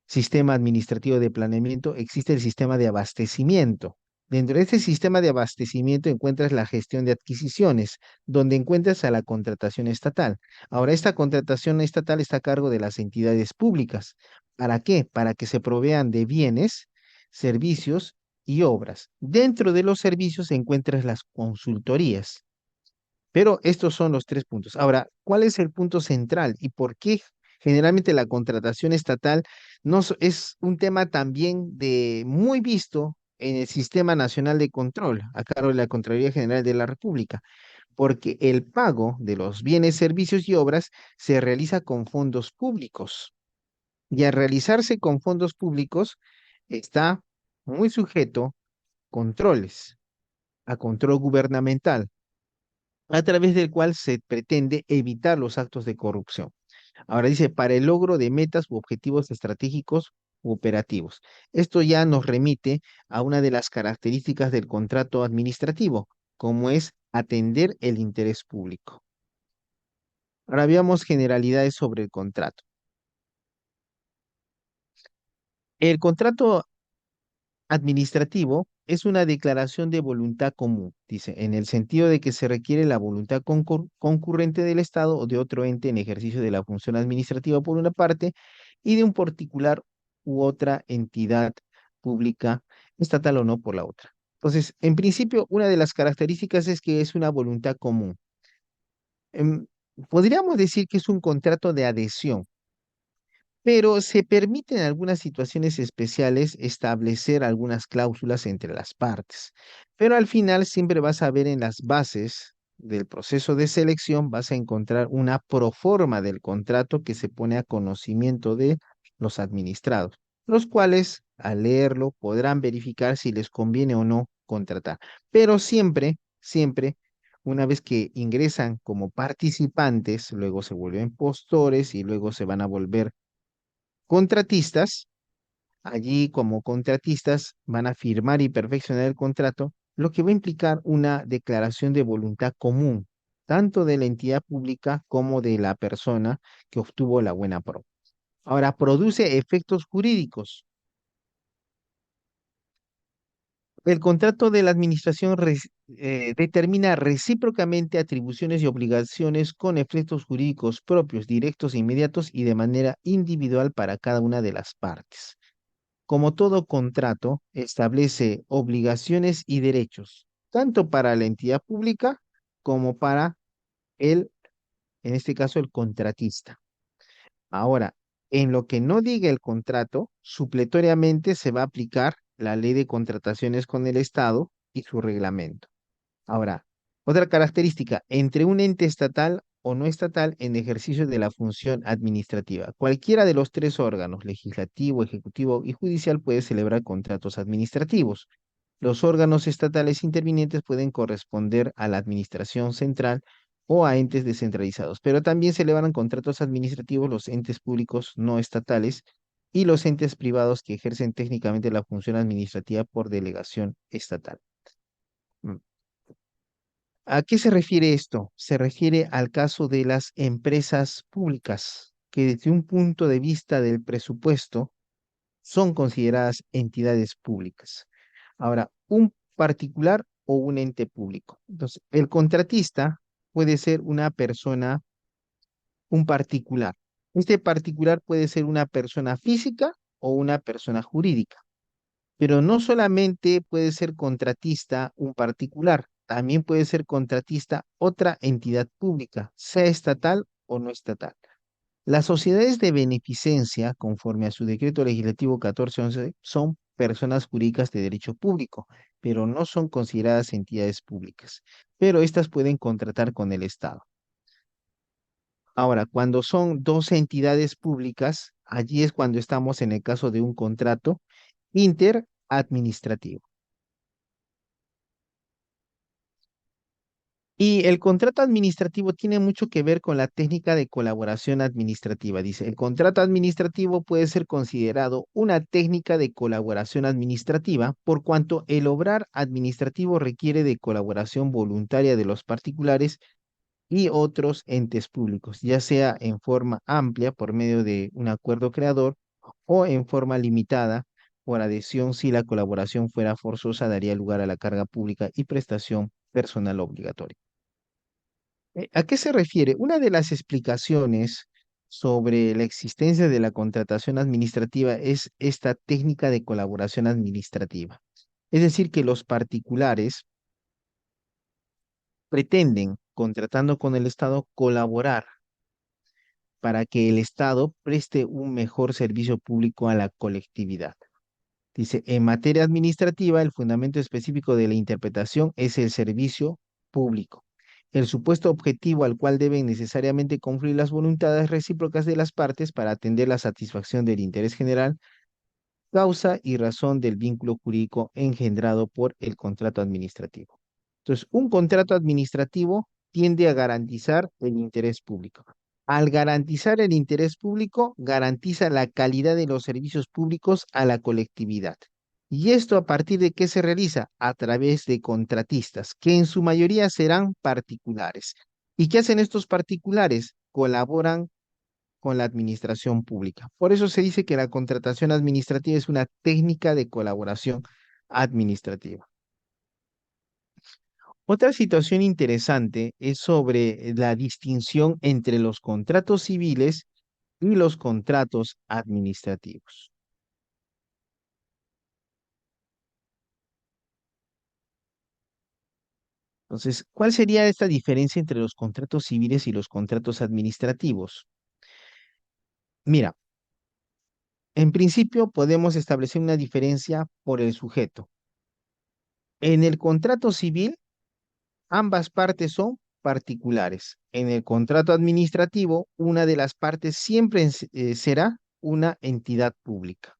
sistema administrativo de planeamiento, existe el sistema de abastecimiento. Dentro de este sistema de abastecimiento encuentras la gestión de adquisiciones, donde encuentras a la contratación estatal. Ahora, esta contratación estatal está a cargo de las entidades públicas. ¿Para qué? Para que se provean de bienes, servicios y obras. Dentro de los servicios encuentras las consultorías. Pero estos son los tres puntos. Ahora, ¿cuál es el punto central y por qué generalmente la contratación estatal es un tema también de muy visto en el Sistema Nacional de Control, a cargo de la Contraloría General de la República? Porque el pago de los bienes, servicios y obras se realiza con fondos públicos. Y al realizarse con fondos públicos está muy sujeto controles, a control gubernamental, a través del cual se pretende evitar los actos de corrupción. Ahora dice, para el logro de metas u objetivos estratégicos u operativos. Esto ya nos remite a una de las características del contrato administrativo, como es atender el interés público. Ahora veamos generalidades sobre el contrato. El contrato administrativo es una declaración de voluntad común, dice, en el sentido de que se requiere la voluntad concurrente del Estado o de otro ente en ejercicio de la función administrativa por una parte y de un particular u otra entidad pública, estatal o no, por la otra. Entonces, en principio, una de las características es que es una voluntad común. Em, Podríamos decir que es un contrato de adhesión, pero se permite en algunas situaciones especiales establecer algunas cláusulas entre las partes. Pero al final siempre vas a ver en las bases del proceso de selección, vas a encontrar una proforma del contrato que se pone a conocimiento de los administrados, los cuales al leerlo podrán verificar si les conviene o no contratar. Pero siempre, una vez que ingresan como participantes, luego se vuelven postores y luego se van a volver contratistas. Allí como contratistas van a firmar y perfeccionar el contrato, lo que va a implicar una declaración de voluntad común, tanto de la entidad pública como de la persona que obtuvo la buena pro. Ahora, produce efectos jurídicos. El contrato de la administración determina recíprocamente atribuciones y obligaciones con efectos jurídicos propios, directos e inmediatos y de manera individual para cada una de las partes. Como todo contrato, establece obligaciones y derechos, tanto para la entidad pública como para el, en este caso, el contratista. Ahora, en lo que no diga el contrato, supletoriamente se va a aplicar la ley de contrataciones con el Estado y su reglamento. Ahora, otra característica, entre un ente estatal o no estatal en ejercicio de la función administrativa. Cualquiera de los tres órganos, legislativo, ejecutivo y judicial, puede celebrar contratos administrativos. Los órganos estatales intervinientes pueden corresponder a la administración central o a entes descentralizados, pero también celebran contratos administrativos los entes públicos no estatales y los entes privados que ejercen técnicamente la función administrativa por delegación estatal. Mm. ¿A qué se refiere esto? Se refiere al caso de las empresas públicas, que desde un punto de vista del presupuesto son consideradas entidades públicas. Ahora, un particular o un ente público. Entonces, el contratista puede ser una persona, un particular. Este particular puede ser una persona física o una persona jurídica. Pero no solamente puede ser contratista un particular, también puede ser contratista otra entidad pública, sea estatal o no estatal. Las sociedades de beneficencia, conforme a su decreto legislativo 1411, son personas jurídicas de derecho público, pero no son consideradas entidades públicas, pero estas pueden contratar con el Estado. Ahora, cuando son dos entidades públicas, allí es cuando estamos en el caso de un contrato interadministrativo. Y el contrato administrativo tiene mucho que ver con la técnica de colaboración administrativa. Dice, el contrato administrativo puede ser considerado una técnica de colaboración administrativa por cuanto el obrar administrativo requiere de colaboración voluntaria de los particulares y otros entes públicos, ya sea en forma amplia por medio de un acuerdo creador o en forma limitada por adhesión si la colaboración fuera forzosa daría lugar a la carga pública y prestación personal obligatoria. ¿A qué se refiere? Una de las explicaciones sobre la existencia de la contratación administrativa es esta técnica de colaboración administrativa. Es decir, que los particulares pretenden, contratando con el Estado, colaborar para que el Estado preste un mejor servicio público a la colectividad. Dice, en materia administrativa, el fundamento específico de la interpretación es el servicio público. El supuesto objetivo al cual deben necesariamente confluir las voluntades recíprocas de las partes para atender la satisfacción del interés general, causa y razón del vínculo jurídico engendrado por el contrato administrativo. Entonces, un contrato administrativo tiende a garantizar el interés público. Al garantizar el interés público, garantiza la calidad de los servicios públicos a la colectividad. ¿Y esto a partir de qué se realiza? A través de contratistas, que en su mayoría serán particulares. ¿Y qué hacen estos particulares? Colaboran con la administración pública. Por eso se dice que la contratación administrativa es una técnica de colaboración administrativa. Otra situación interesante es sobre la distinción entre los contratos civiles y los contratos administrativos. Entonces, ¿cuál sería esta diferencia entre los contratos civiles y los contratos administrativos? Mira, en principio podemos establecer una diferencia por el sujeto. En el contrato civil, ambas partes son particulares. En el contrato administrativo, una de las partes siempre será una entidad pública.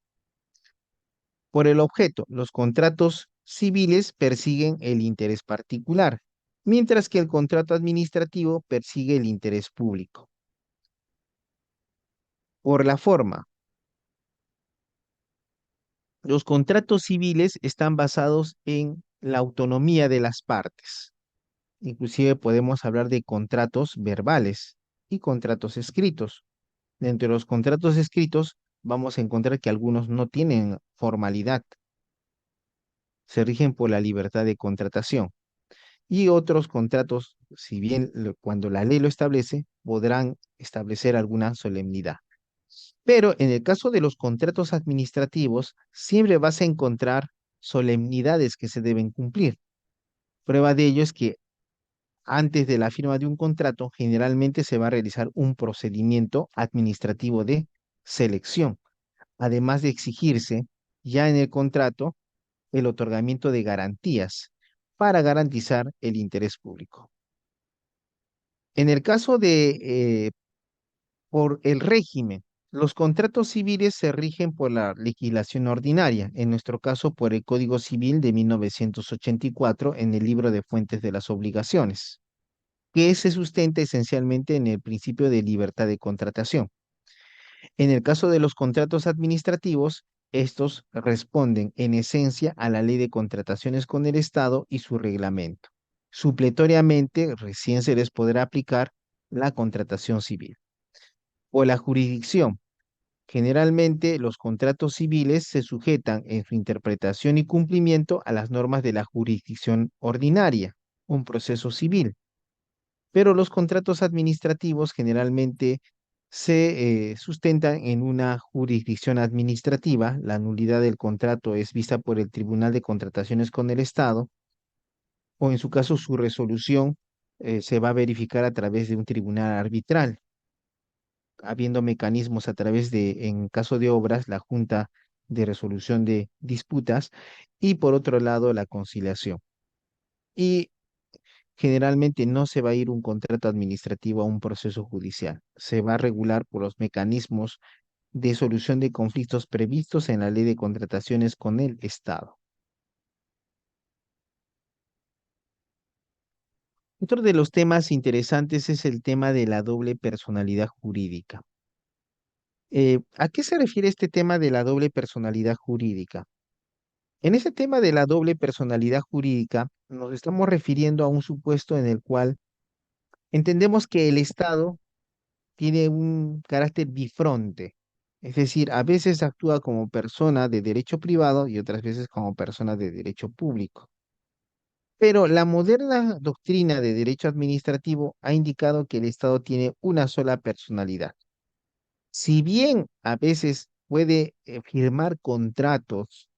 Por el objeto, los contratos civiles persiguen el interés particular, mientras que el contrato administrativo persigue el interés público. Por la forma, los contratos civiles están basados en la autonomía de las partes. Inclusive podemos hablar de contratos verbales y contratos escritos. Dentro de los contratos escritos vamos a encontrar que algunos no tienen formalidad, se rigen por la libertad de contratación. Y otros contratos, si bien cuando la ley lo establece, podrán establecer alguna solemnidad. Pero en el caso de los contratos administrativos, siempre vas a encontrar solemnidades que se deben cumplir. Prueba de ello es que antes de la firma de un contrato, generalmente se va a realizar un procedimiento administrativo de selección, además de exigirse ya en el contrato el otorgamiento de garantías para garantizar el interés público. En el caso de por el régimen, los contratos civiles se rigen por la legislación ordinaria, en nuestro caso por el Código Civil de 1984 en el libro de fuentes de las obligaciones, que se sustenta esencialmente en el principio de libertad de contratación. En el caso de los contratos administrativos, estos responden en esencia a la Ley de Contrataciones con el Estado y su reglamento. Supletoriamente, recién se les podrá aplicar la contratación civil. O la jurisdicción. Generalmente, los contratos civiles se sujetan en su interpretación y cumplimiento a las normas de la jurisdicción ordinaria, un proceso civil. Pero los contratos administrativos generalmente se sustentan en una jurisdicción administrativa. La nulidad del contrato es vista por el Tribunal de Contrataciones con el Estado, o en su caso su resolución se va a verificar a través de un tribunal arbitral, habiendo mecanismos a través de, en caso de obras, la Junta de Resolución de Disputas y por otro lado la conciliación. Y generalmente no se va a ir un contrato administrativo a un proceso judicial, se va a regular por los mecanismos de solución de conflictos previstos en la Ley de Contrataciones con el Estado. Otro de los temas interesantes es el tema de la doble personalidad jurídica. ¿A qué se refiere este tema de la doble personalidad jurídica? En ese tema de la doble personalidad jurídica, nos estamos refiriendo a un supuesto en el cual entendemos que el Estado tiene un carácter bifronte, es decir, a veces actúa como persona de derecho privado y otras veces como persona de derecho público. Pero la moderna doctrina de derecho administrativo ha indicado que el Estado tiene una sola personalidad. Si bien a veces puede firmar contratos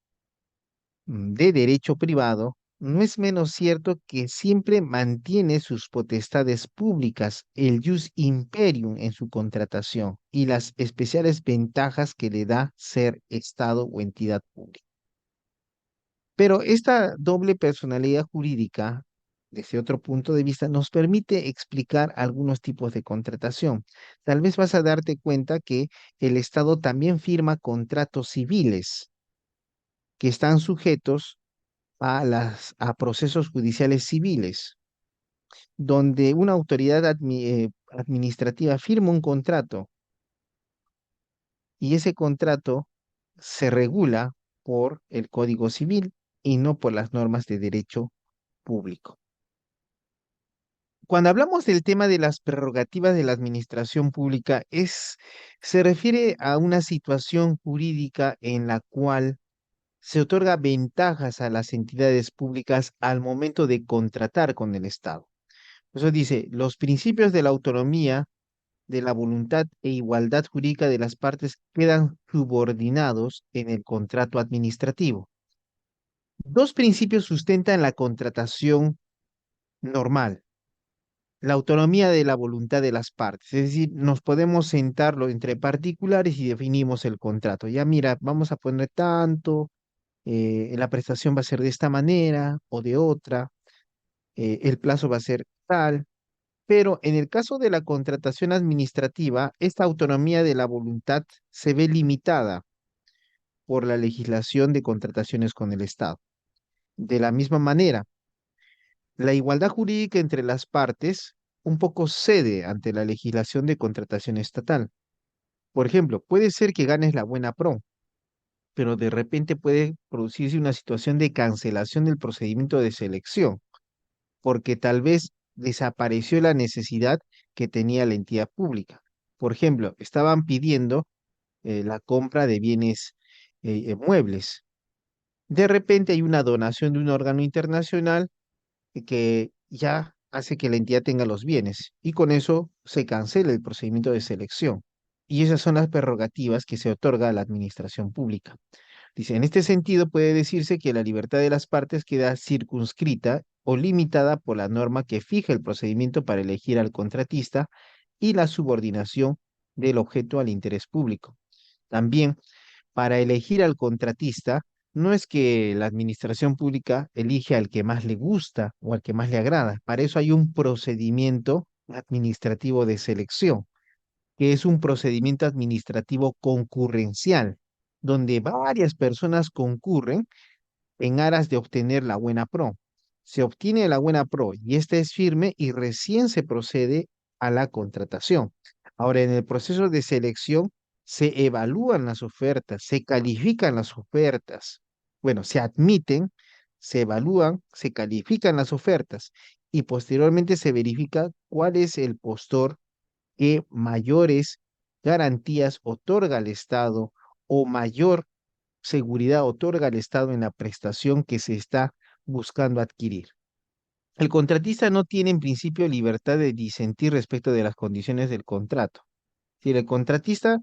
de derecho privado, no es menos cierto que siempre mantiene sus potestades públicas, el jus imperium en su contratación y las especiales ventajas que le da ser Estado o entidad pública. Pero esta doble personalidad jurídica, desde otro punto de vista, nos permite explicar algunos tipos de contratación. Tal vez vas a darte cuenta que el Estado también firma contratos civiles que están sujetos a procesos judiciales civiles, donde una autoridad administrativa firma un contrato y ese contrato se regula por el Código Civil y no por las normas de derecho público. Cuando hablamos del tema de las prerrogativas de la administración pública, se refiere a una situación jurídica en la cual se otorga ventajas a las entidades públicas al momento de contratar con el Estado. Eso dice, los principios de la autonomía, de la voluntad e igualdad jurídica de las partes quedan subordinados en el contrato administrativo. Dos principios sustentan la contratación normal: la autonomía de la voluntad de las partes, es decir, nos podemos sentarlo entre particulares y definimos el contrato. Ya mira, vamos a poner tanto, la prestación va a ser de esta manera o de otra, el plazo va a ser tal, pero en el caso de la contratación administrativa, esta autonomía de la voluntad se ve limitada por la legislación de contrataciones con el Estado. De la misma manera, la igualdad jurídica entre las partes un poco cede ante la legislación de contratación estatal. Por ejemplo, puede ser que ganes la buena pro, pero de repente puede producirse una situación de cancelación del procedimiento de selección, porque tal vez desapareció la necesidad que tenía la entidad pública. Por ejemplo, estaban pidiendo la compra de bienes muebles. De repente hay una donación de un órgano internacional que ya hace que la entidad tenga los bienes y con eso se cancela el procedimiento de selección. Y esas son las prerrogativas que se otorga a la administración pública. Dice, en este sentido puede decirse que la libertad de las partes queda circunscrita o limitada por la norma que fija el procedimiento para elegir al contratista y la subordinación del objeto al interés público. También, para elegir al contratista, no es que la administración pública elige al que más le gusta o al que más le agrada. Para eso hay un procedimiento administrativo de selección, que es un procedimiento administrativo concurrencial, donde varias personas concurren en aras de obtener la buena pro. Se obtiene la buena pro y esta es firme y recién se procede a la contratación. Ahora, en el proceso de selección se evalúan las ofertas, se califican las ofertas. Bueno, se admiten, se evalúan, se califican las ofertas y posteriormente se verifica cuál es el postor que mayores garantías otorga al Estado o mayor seguridad otorga el Estado en la prestación que se está buscando adquirir. El contratista no tiene en principio libertad de disentir respecto de las condiciones del contrato. Si el contratista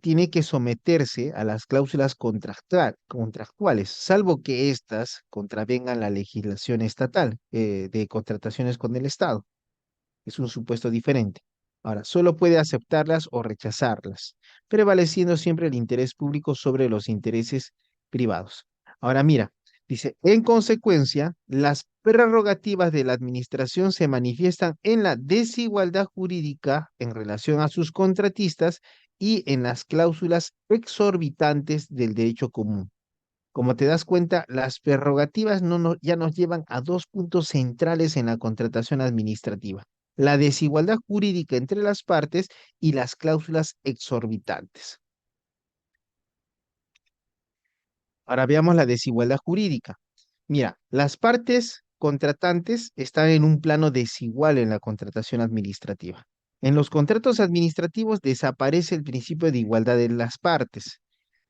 tiene que someterse a las cláusulas contractuales, salvo que éstas contravengan la legislación estatal de contrataciones con el Estado. Es un supuesto diferente. Ahora, solo puede aceptarlas o rechazarlas, prevaleciendo siempre el interés público sobre los intereses privados. Ahora, mira, dice, en consecuencia, las prerrogativas de la administración se manifiestan en la desigualdad jurídica en relación a sus contratistas y en las cláusulas exorbitantes del derecho común. Como te das cuenta, las prerrogativas ya nos llevan a dos puntos centrales en la contratación administrativa: la desigualdad jurídica entre las partes y las cláusulas exorbitantes. Ahora veamos la desigualdad jurídica. Mira, las partes contratantes están en un plano desigual en la contratación administrativa. En los contratos administrativos desaparece el principio de igualdad de las partes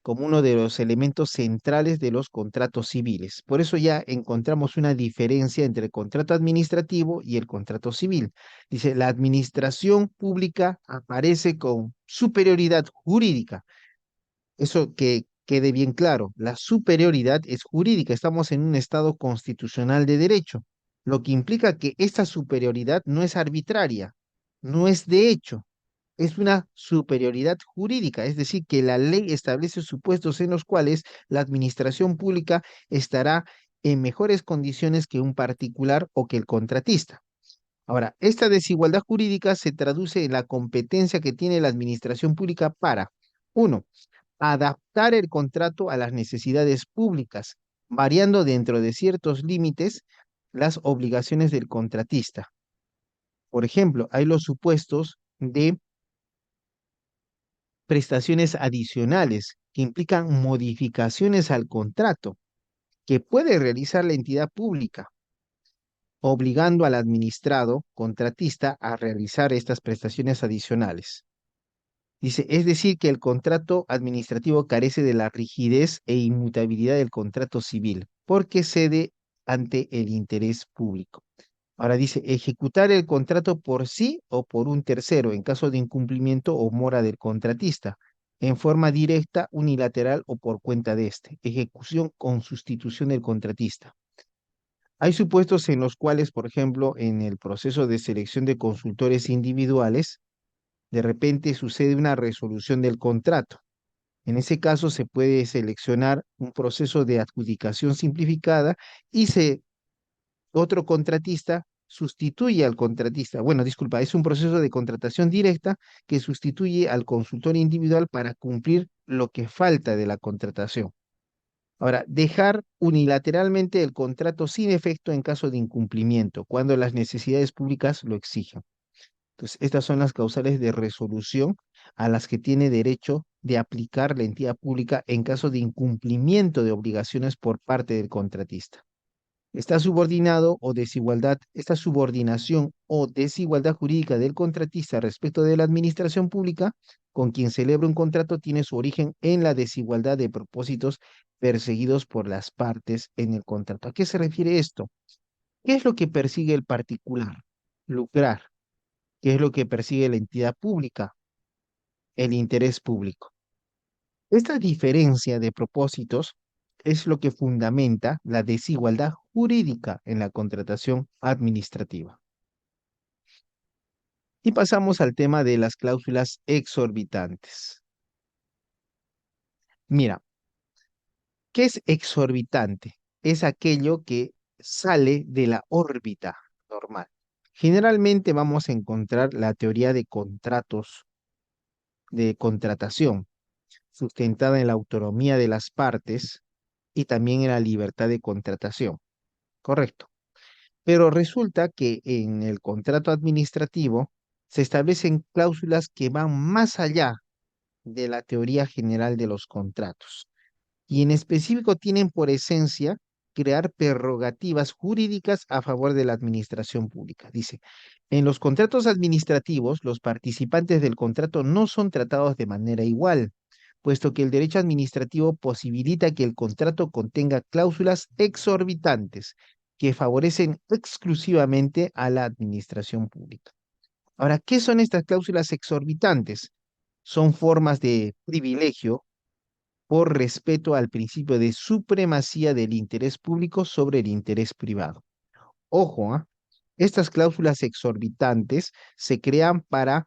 como uno de los elementos centrales de los contratos civiles. Por eso ya encontramos una diferencia entre el contrato administrativo y el contrato civil. Dice, la administración pública aparece con superioridad jurídica. Eso que quede bien claro, la superioridad es jurídica. Estamos en un estado constitucional de derecho, lo que implica que esta superioridad no es arbitraria, no es de hecho, es una superioridad jurídica, es decir, que la ley establece supuestos en los cuales la administración pública estará en mejores condiciones que un particular o que el contratista. Ahora, esta desigualdad jurídica se traduce en la competencia que tiene la administración pública para, uno, adaptar el contrato a las necesidades públicas, variando dentro de ciertos límites las obligaciones del contratista. Por ejemplo, hay los supuestos de prestaciones adicionales que implican modificaciones al contrato que puede realizar la entidad pública, obligando al administrado contratista a realizar estas prestaciones adicionales. Dice, es decir, que el contrato administrativo carece de la rigidez e inmutabilidad del contrato civil, porque cede ante el interés público. Ahora dice, ejecutar el contrato por sí o por un tercero en caso de incumplimiento o mora del contratista, en forma directa, unilateral o por cuenta de este. Ejecución con sustitución del contratista. Hay supuestos en los cuales, por ejemplo, en el proceso de selección de consultores individuales, de repente sucede una resolución del contrato. En ese caso se puede seleccionar un proceso de adjudicación simplificada y otro contratista sustituye al contratista. Bueno, disculpa, es un proceso de contratación directa que sustituye al consultor individual para cumplir lo que falta de la contratación. Ahora, dejar unilateralmente el contrato sin efecto en caso de incumplimiento, cuando las necesidades públicas lo exigen. Entonces, estas son las causales de resolución a las que tiene derecho de aplicar la entidad pública en caso de incumplimiento de obligaciones por parte del contratista. Esta subordinación o desigualdad jurídica del contratista respecto de la administración pública con quien celebra un contrato tiene su origen en la desigualdad de propósitos perseguidos por las partes en el contrato. ¿A qué se refiere esto? ¿Qué es lo que persigue el particular? Lucrar. ¿Qué es lo que persigue la entidad pública? El interés público. Esta diferencia de propósitos es lo que fundamenta la desigualdad jurídica en la contratación administrativa. Y pasamos al tema de las cláusulas exorbitantes. Mira, ¿qué es exorbitante? Es aquello que sale de la órbita normal. Generalmente vamos a encontrar la teoría de contratos de contratación, sustentada en la autonomía de las partes y también en la libertad de contratación. Correcto. Pero resulta que en el contrato administrativo se establecen cláusulas que van más allá de la teoría general de los contratos y en específico tienen por esencia crear prerrogativas jurídicas a favor de la administración pública. Dice, en los contratos administrativos, los participantes del contrato no son tratados de manera igual, puesto que el derecho administrativo posibilita que el contrato contenga cláusulas exorbitantes que favorecen exclusivamente a la administración pública. Ahora, ¿qué son estas cláusulas exorbitantes? Son formas de privilegio por respeto al principio de supremacía del interés público sobre el interés privado. Ojo, ¿ah? Estas cláusulas exorbitantes se crean para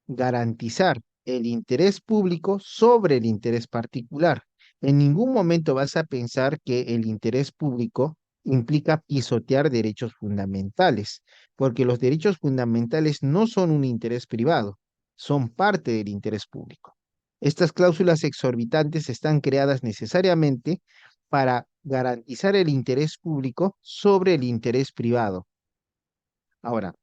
garantizar el interés público sobre el interés particular. En ningún momento vas a pensar que el interés público implica pisotear derechos fundamentales, porque los derechos fundamentales no son un interés privado, son parte del interés público. Estas cláusulas exorbitantes están creadas necesariamente para garantizar el interés público sobre el interés privado. Ahora,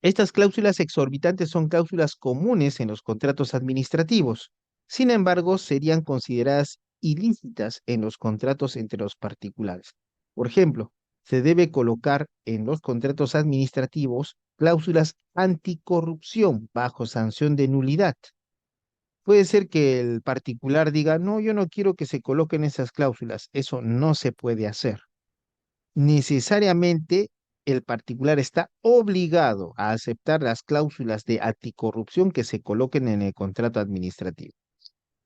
estas cláusulas exorbitantes son cláusulas comunes en los contratos administrativos. Sin embargo, serían consideradas ilícitas en los contratos entre los particulares. Por ejemplo, se debe colocar en los contratos administrativos cláusulas anticorrupción bajo sanción de nulidad. Puede ser que el particular diga, no, yo no quiero que se coloquen esas cláusulas. Eso no se puede hacer. Necesariamente el particular está obligado a aceptar las cláusulas de anticorrupción que se coloquen en el contrato administrativo,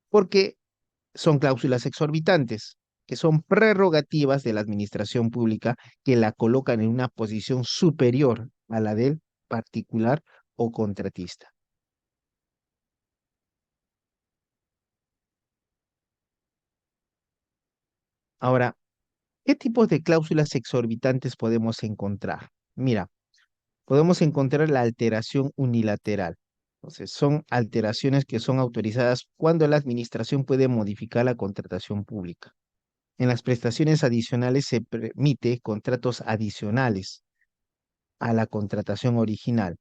porque son cláusulas exorbitantes, que son prerrogativas de la administración pública que la colocan en una posición superior a la del particular o contratista. Ahora, ¿qué tipos de cláusulas exorbitantes podemos encontrar? Mira, podemos encontrar la alteración unilateral. Entonces, son alteraciones que son autorizadas cuando la administración puede modificar la contratación pública. En las prestaciones adicionales se permite contratos adicionales. a la contratación original.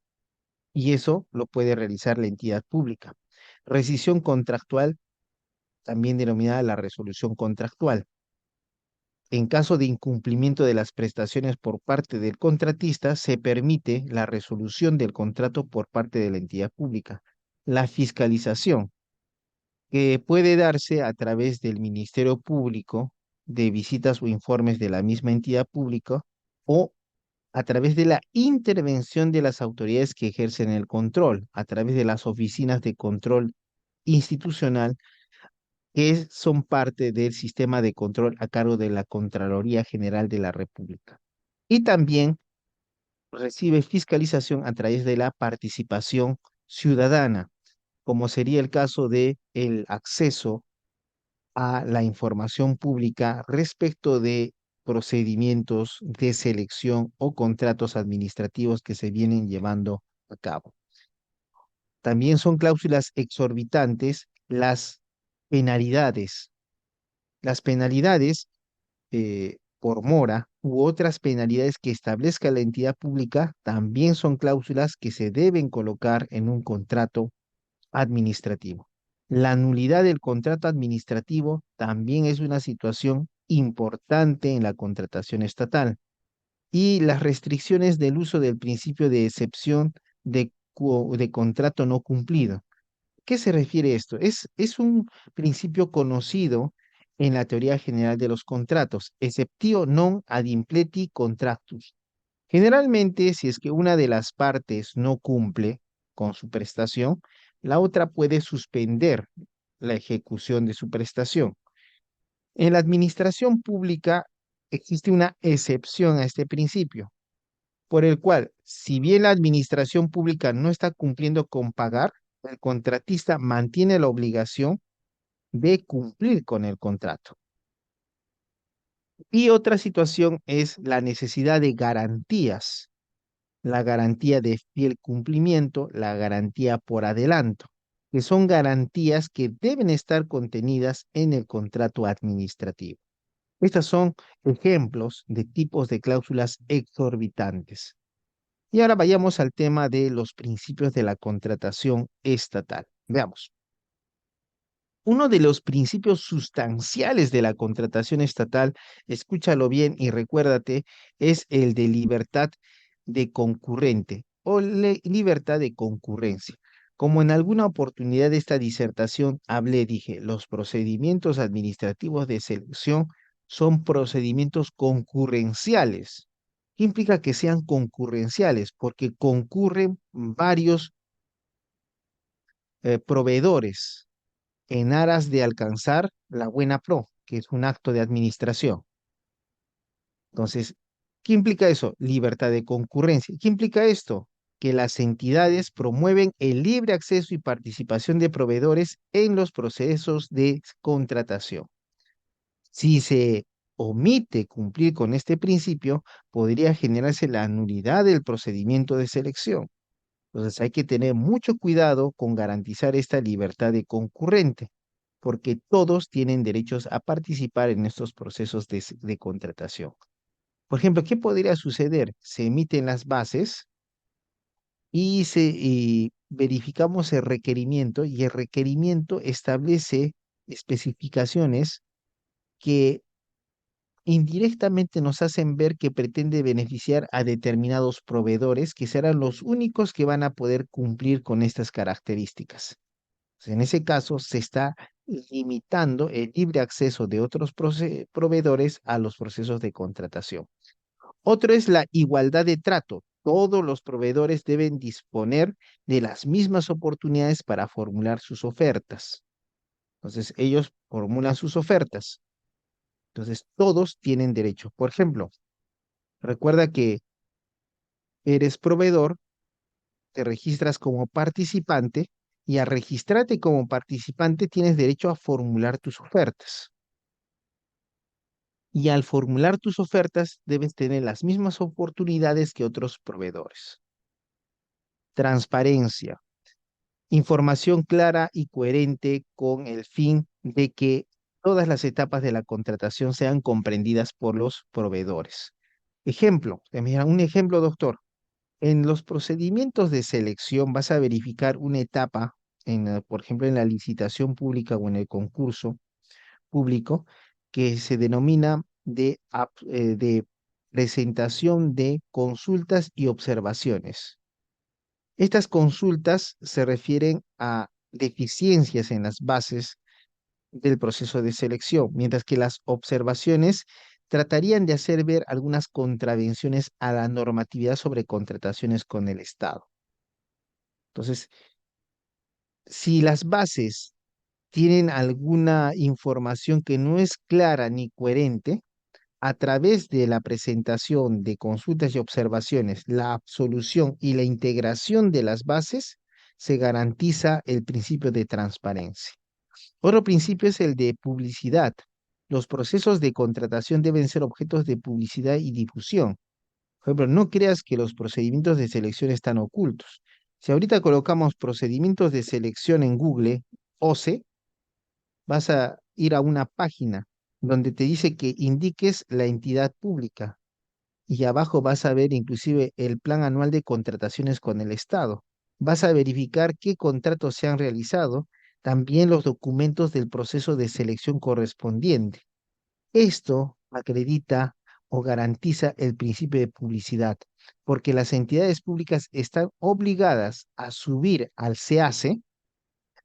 Y eso lo puede realizar la entidad pública. Rescisión contractual, también denominada la resolución contractual. En caso de incumplimiento de las prestaciones por parte del contratista, se permite la resolución del contrato por parte de la entidad pública. La fiscalización, que puede darse a través del Ministerio Público, de visitas o informes de la misma entidad pública, o a través de la intervención de las autoridades que ejercen el control, a través de las oficinas de control institucional que son parte del sistema de control a cargo de la Contraloría General de la República. Y también recibe fiscalización a través de la participación ciudadana, como sería el caso de el acceso a la información pública respecto de procedimientos de selección o contratos administrativos que se vienen llevando a cabo. También son cláusulas exorbitantes las penalidades. Las penalidades por mora u otras penalidades que establezca la entidad pública también son cláusulas que se deben colocar en un contrato administrativo. La nulidad del contrato administrativo también es una situación importante en la contratación estatal y las restricciones del uso del principio de excepción de contrato no cumplido. ¿Qué se refiere esto? Es un principio conocido en la teoría general de los contratos, exceptio non ad impleti contractus. Generalmente, si es que una de las partes no cumple con su prestación, la otra puede suspender la ejecución de su prestación. En la administración pública existe una excepción a este principio, por el cual, si bien la administración pública no está cumpliendo con pagar, el contratista mantiene la obligación de cumplir con el contrato. Y otra situación es la necesidad de garantías, la garantía de fiel cumplimiento, la garantía por adelanto, que son garantías que deben estar contenidas en el contrato administrativo. Estos son ejemplos de tipos de cláusulas exorbitantes. Y ahora vayamos al tema de los principios de la contratación estatal. Veamos. Uno de los principios sustanciales de la contratación estatal, escúchalo bien y recuérdate, es el de libertad de concurrente o libertad de concurrencia. Como en alguna oportunidad de esta disertación hablé, dije, los procedimientos administrativos de selección son procedimientos concurrenciales. ¿Qué implica que sean concurrenciales? Porque concurren varios proveedores en aras de alcanzar la buena pro, que es un acto de administración. Entonces, ¿qué implica eso? Libertad de concurrencia. ¿Qué implica esto? Que las entidades promueven el libre acceso y participación de proveedores en los procesos de contratación. Si se omite cumplir con este principio, podría generarse la nulidad del procedimiento de selección. Entonces hay que tener mucho cuidado con garantizar esta libertad de concurrente, porque todos tienen derechos a participar en estos procesos de contratación. Por ejemplo, ¿qué podría suceder? Se emiten las bases y verificamos el requerimiento y el requerimiento establece especificaciones que indirectamente nos hacen ver que pretende beneficiar a determinados proveedores que serán los únicos que van a poder cumplir con estas características. En ese caso, se está limitando el libre acceso de otros proveedores a los procesos de contratación. Otro es la igualdad de trato. Todos los proveedores deben disponer de las mismas oportunidades para formular sus ofertas. Entonces, ellos formulan sus ofertas. Entonces, todos tienen derecho. Por ejemplo, recuerda que eres proveedor, te registras como participante y al registrarte como participante tienes derecho a formular tus ofertas. Y al formular tus ofertas debes tener las mismas oportunidades que otros proveedores. Transparencia, información clara y coherente con el fin de que todas las etapas de la contratación sean comprendidas por los proveedores. Ejemplo, un ejemplo, doctor. En los procedimientos de selección vas a verificar una etapa, por ejemplo, en la licitación pública o en el concurso público, que se denomina de presentación de consultas y observaciones. Estas consultas se refieren a deficiencias en las bases del proceso de selección, mientras que las observaciones tratarían de hacer ver algunas contravenciones a la normatividad sobre contrataciones con el Estado. Entonces, si las bases tienen alguna información que no es clara ni coherente, a través de la presentación de consultas y observaciones, la absolución y la integración de las bases, se garantiza el principio de transparencia. Otro principio es el de publicidad. Los procesos de contratación deben ser objetos de publicidad y difusión. Por ejemplo, no creas que los procedimientos de selección están ocultos. Si ahorita colocamos procedimientos de selección en Google, OCE, vas a ir a una página donde te dice que indiques la entidad pública y abajo vas a ver inclusive el plan anual de contrataciones con el Estado. Vas a verificar qué contratos se han realizado, también los documentos del proceso de selección correspondiente. Esto acredita o garantiza el principio de publicidad, porque las entidades públicas están obligadas a subir al SEACE,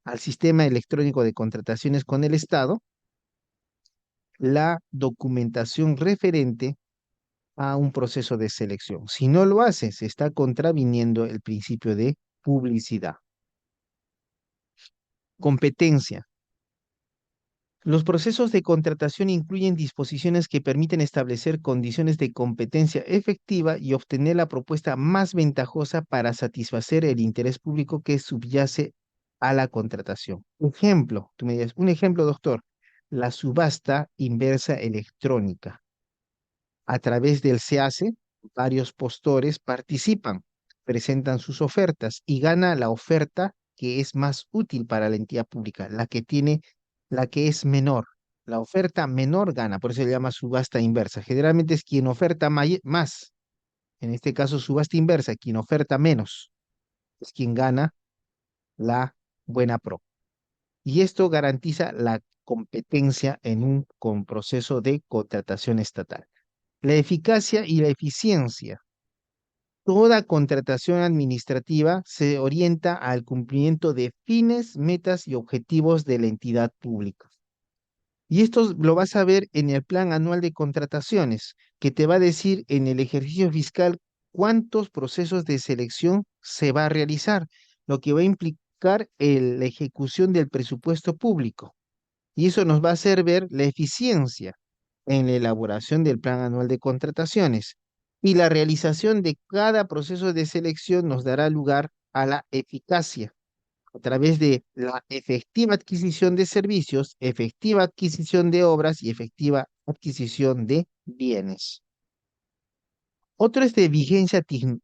al Sistema Electrónico de Contrataciones con el Estado, la documentación referente a un proceso de selección. Si no lo hace, se está contraviniendo el principio de publicidad. Competencia. Los procesos de contratación incluyen disposiciones que permiten establecer condiciones de competencia efectiva y obtener la propuesta más ventajosa para satisfacer el interés público que subyace a la contratación. Ejemplo, tú me dices, un ejemplo, doctor, la subasta inversa electrónica. A través del SEACE, varios postores participan, presentan sus ofertas y gana la oferta que es más útil para la entidad pública, la que es menor. La oferta menor gana, por eso se llama subasta inversa. Generalmente es quien oferta más. En este caso, subasta inversa, quien oferta menos, es quien gana la buena pro. Y esto garantiza la competencia en un proceso de contratación estatal. La eficacia y la eficiencia. Toda contratación administrativa se orienta al cumplimiento de fines, metas y objetivos de la entidad pública. Y esto lo vas a ver en el Plan Anual de Contrataciones, que te va a decir en el ejercicio fiscal cuántos procesos de selección se va a realizar, lo que va a implicar la ejecución del presupuesto público. Y eso nos va a hacer ver la eficiencia en la elaboración del Plan Anual de Contrataciones. Y la realización de cada proceso de selección nos dará lugar a la eficacia a través de la efectiva adquisición de servicios, efectiva adquisición de obras y efectiva adquisición de bienes. Otro es de vigencia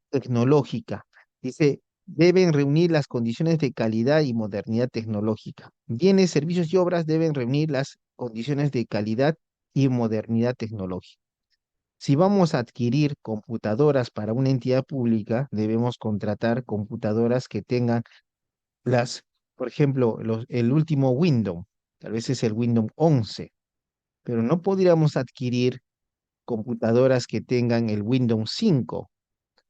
tecnológica. Dice, deben reunir las condiciones de calidad y modernidad tecnológica. Bienes, servicios y obras deben reunir las condiciones de calidad y modernidad tecnológica. Si vamos a adquirir computadoras para una entidad pública, debemos contratar computadoras que tengan por ejemplo, el último Windows, tal vez es el Windows 11, pero no podríamos adquirir computadoras que tengan el Windows 5,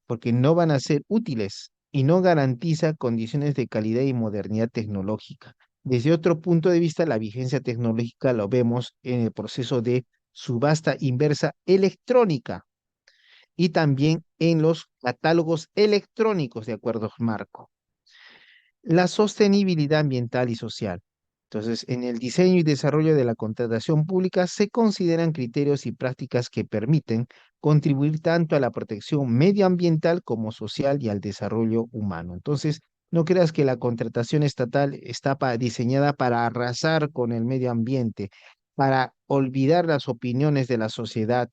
porque no van a ser útiles y no garantiza condiciones de calidad y modernidad tecnológica. Desde otro punto de vista, la vigencia tecnológica lo vemos en el proceso de subasta inversa electrónica y también en los catálogos electrónicos de acuerdos marco. La sostenibilidad ambiental y social. Entonces, en el diseño y desarrollo de la contratación pública se consideran criterios y prácticas que permiten contribuir tanto a la protección medioambiental como social y al desarrollo humano. Entonces, no creas que la contratación estatal está diseñada para arrasar con el medio ambiente, para olvidar las opiniones de la sociedad,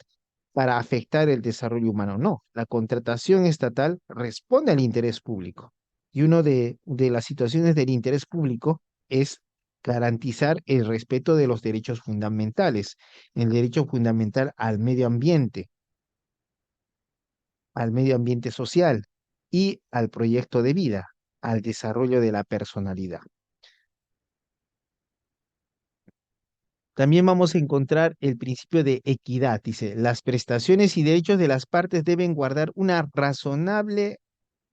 para afectar el desarrollo humano. No, la contratación estatal responde al interés público. Y una de las situaciones del interés público es garantizar el respeto de los derechos fundamentales, el derecho fundamental al medio ambiente social. y al proyecto de vida, al desarrollo de la personalidad. También vamos a encontrar el principio de equidad. Dice, las prestaciones y derechos de las partes deben guardar una razonable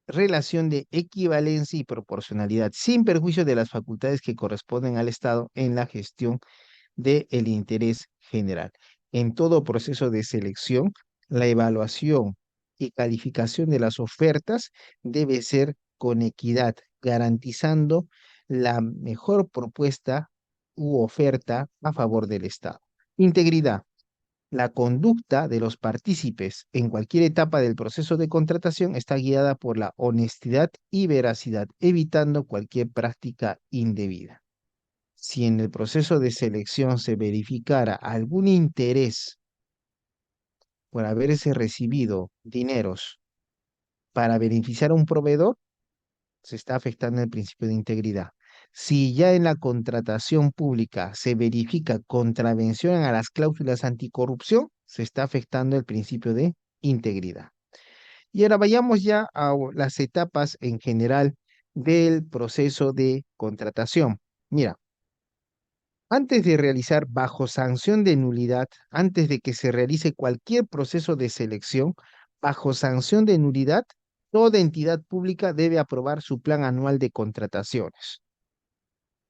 relación de equivalencia y proporcionalidad, sin perjuicio de las facultades que corresponden al Estado en la gestión del interés general. En todo proceso de selección, la evaluación y calificación de las ofertas debe ser con equidad, garantizando la mejor propuesta u oferta a favor del Estado. Integridad. La conducta de los partícipes en cualquier etapa del proceso de contratación está guiada por la honestidad y veracidad, evitando cualquier práctica indebida. Si en el proceso de selección se verificara algún interés por haberse recibido dineros para beneficiar a un proveedor, se está afectando el principio de integridad. Si ya en la contratación pública se verifica contravención a las cláusulas anticorrupción, se está afectando el principio de integridad. Y ahora vayamos ya a las etapas en general del proceso de contratación. Mira, antes de realizar bajo sanción de nulidad, antes de que se realice cualquier proceso de selección, bajo sanción de nulidad, toda entidad pública debe aprobar su plan anual de contrataciones.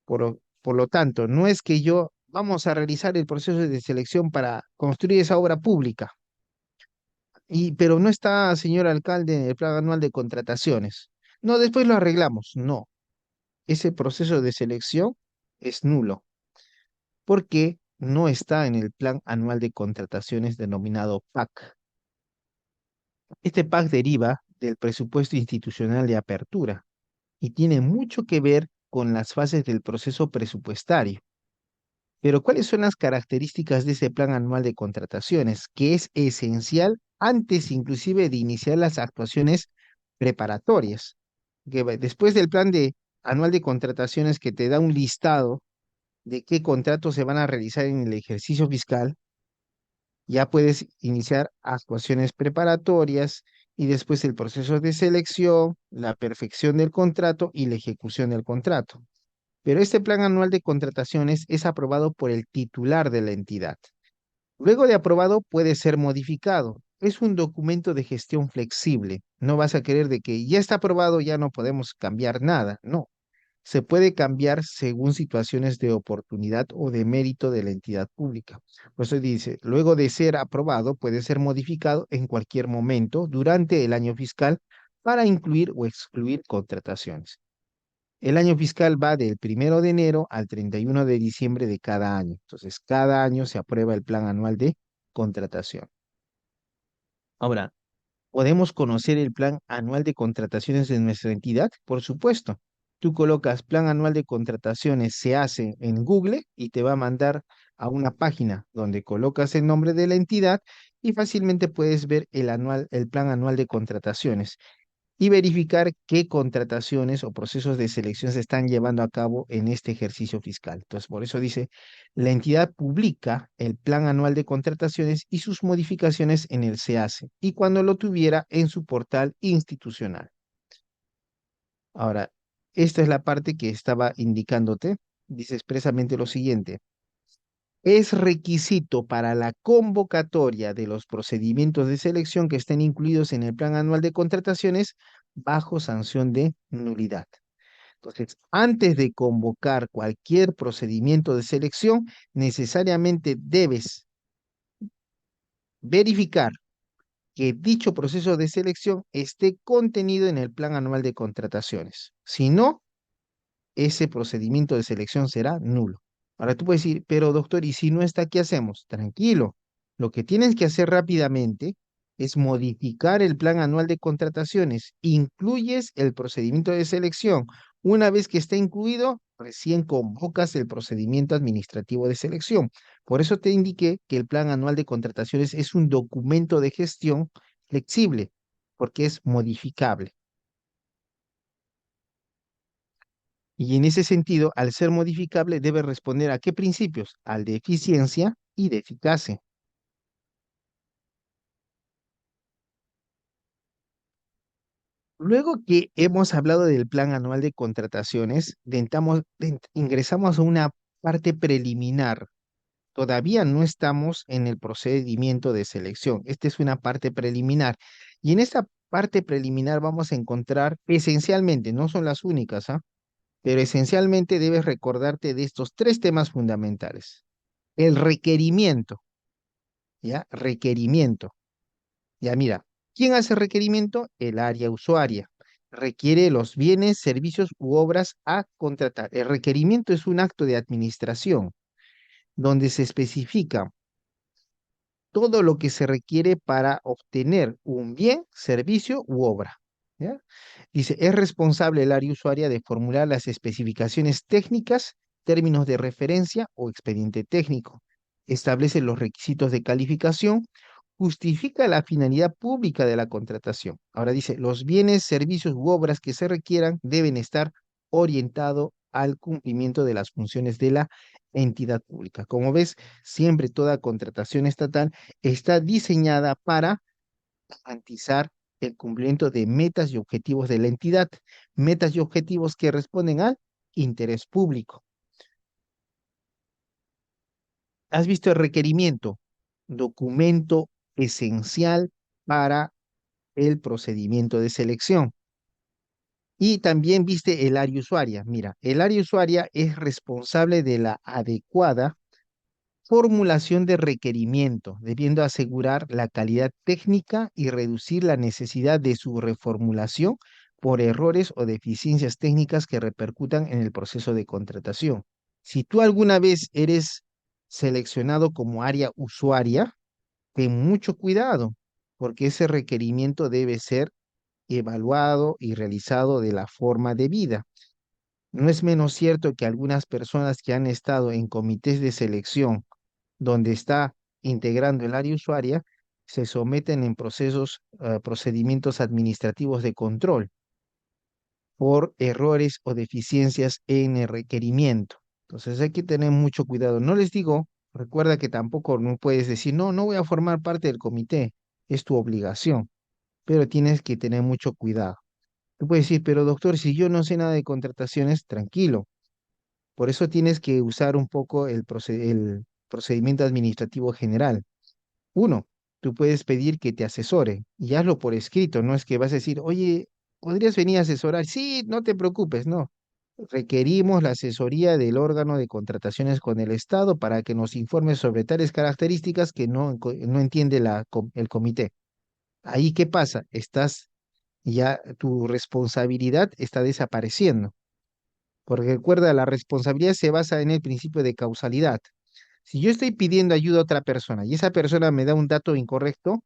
Por lo tanto, no es que yo vamos a realizar el proceso de selección para construir esa obra pública, pero no está, señor alcalde, en el plan anual de contrataciones. No, después lo arreglamos. No, ese proceso de selección es nulo porque no está en el plan anual de contrataciones denominado PAC. Este PAC deriva del presupuesto institucional de apertura y tiene mucho que ver con las fases del proceso presupuestario. Pero ¿cuáles son las características de ese plan anual de contrataciones? Que es esencial antes inclusive de iniciar las actuaciones preparatorias. Después del plan anual de contrataciones que te da un listado de qué contratos se van a realizar en el ejercicio fiscal, ya puedes iniciar actuaciones preparatorias y después el proceso de selección, la perfección del contrato y la ejecución del contrato. Pero este plan anual de contrataciones es aprobado por el titular de la entidad. Luego de aprobado puede ser modificado. Es un documento de gestión flexible. No vas a querer de que ya está aprobado, ya no podemos cambiar nada. No, se puede cambiar según situaciones de oportunidad o de mérito de la entidad pública. Por eso dice, luego de ser aprobado, puede ser modificado en cualquier momento durante el año fiscal para incluir o excluir contrataciones. El año fiscal va del 1 de enero al 31 de diciembre de cada año. Entonces, cada año se aprueba el plan anual de contratación. Ahora, ¿podemos conocer el plan anual de contrataciones de nuestra entidad? Por supuesto. Tú colocas plan anual de contrataciones, se hace en Google y te va a mandar a una página donde colocas el nombre de la entidad y fácilmente puedes ver el plan anual de contrataciones y verificar qué contrataciones o procesos de selección se están llevando a cabo en este ejercicio fiscal. Entonces, por eso dice, la entidad publica el plan anual de contrataciones y sus modificaciones en el SEACE y cuando lo tuviera en su portal institucional. Ahora, esta es la parte que estaba indicándote. Dice expresamente lo siguiente. Es requisito para la convocatoria de los procedimientos de selección que estén incluidos en el plan anual de contrataciones bajo sanción de nulidad. Entonces, antes de convocar cualquier procedimiento de selección, necesariamente debes verificar que dicho proceso de selección esté contenido en el plan anual de contrataciones. Si no, ese procedimiento de selección será nulo. Ahora tú puedes decir, pero doctor, ¿y si no está, qué hacemos? Tranquilo. Lo que tienes que hacer rápidamente es modificar el plan anual de contrataciones. Incluyes el procedimiento de selección. Una vez que esté incluido, recién convocas el procedimiento administrativo de selección. Por eso te indiqué que el plan anual de contrataciones es un documento de gestión flexible, porque es modificable. Y en ese sentido, al ser modificable, debe responder a qué principios? Al de eficiencia y de eficacia. Luego que hemos hablado del plan anual de contrataciones, ingresamos a una parte preliminar. Todavía no estamos en el procedimiento de selección. Esta es una parte preliminar. Y en esta parte preliminar vamos a encontrar esencialmente, no son las únicas, ¿ah? Pero esencialmente debes recordarte de estos tres temas fundamentales. El requerimiento, ¿ya? Requerimiento. Ya mira, ¿quién hace requerimiento? El área usuaria. Requiere los bienes, servicios u obras a contratar. El requerimiento es un acto de administración donde se especifica todo lo que se requiere para obtener un bien, servicio u obra. ¿Ya? Dice, es responsable el área usuaria de formular las especificaciones técnicas, términos de referencia o expediente técnico. Establece los requisitos de calificación, justifica la finalidad pública de la contratación. Ahora dice, los bienes, servicios u obras que se requieran deben estar orientados al cumplimiento de las funciones de la entidad pública. Como ves, siempre toda contratación estatal está diseñada para garantizar el cumplimiento de metas y objetivos de la entidad, metas y objetivos que responden al interés público. ¿Has visto el requerimiento? Documento esencial para el procedimiento de selección. Y también viste el área usuaria. Mira, el área usuaria es responsable de la adecuada formulación de requerimiento, debiendo asegurar la calidad técnica y reducir la necesidad de su reformulación por errores o deficiencias técnicas que repercutan en el proceso de contratación. Si tú alguna vez eres seleccionado como área usuaria, ten mucho cuidado, porque ese requerimiento debe ser evaluado y realizado de la forma debida. No es menos cierto que algunas personas que han estado en comités de selección donde está integrando el área usuaria, se someten en procedimientos administrativos de control por errores o deficiencias en el requerimiento. Entonces hay que tener mucho cuidado. No les digo, recuerda que tampoco no puedes decir, no, no voy a formar parte del comité, es tu obligación, pero tienes que tener mucho cuidado. Tú puedes decir, pero doctor, si yo no sé nada de contrataciones, tranquilo. Por eso tienes que usar un poco el procedimiento administrativo general. Uno, tú puedes pedir que te asesore y hazlo por escrito, no es que vas a decir, oye, ¿podrías venir a asesorar? Sí, no te preocupes, no. Requerimos la asesoría del órgano de contrataciones con el Estado para que nos informe sobre tales características que no entiende el comité. Ahí, ¿qué pasa? Ya tu responsabilidad está desapareciendo, porque recuerda, la responsabilidad se basa en el principio de causalidad. Si yo estoy pidiendo ayuda a otra persona y esa persona me da un dato incorrecto,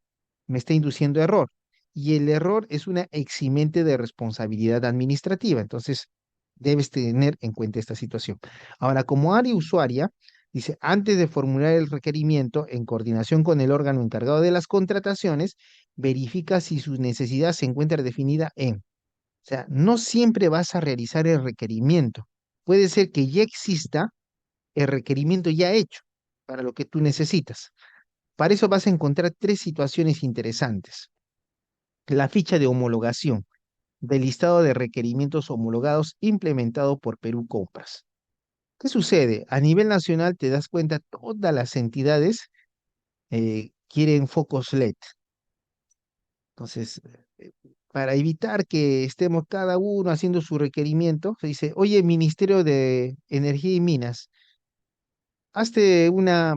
me está induciendo error. Y el error es una eximente de responsabilidad administrativa. Entonces, debes tener en cuenta esta situación. Ahora, como área usuaria, dice, antes de formular el requerimiento, en coordinación con el órgano encargado de las contrataciones, verifica si su necesidad se encuentra definida en. O sea, no siempre vas a realizar el requerimiento. Puede ser que ya exista el requerimiento ya hecho para lo que tú necesitas. Para eso vas a encontrar tres situaciones interesantes. La ficha de homologación del listado de requerimientos homologados implementado por Perú Compras. ¿Qué sucede? A nivel nacional te das cuenta, todas las entidades quieren focos LED. Entonces, para evitar que estemos cada uno haciendo su requerimiento, se dice, oye, Ministerio de Energía y Minas, hazte una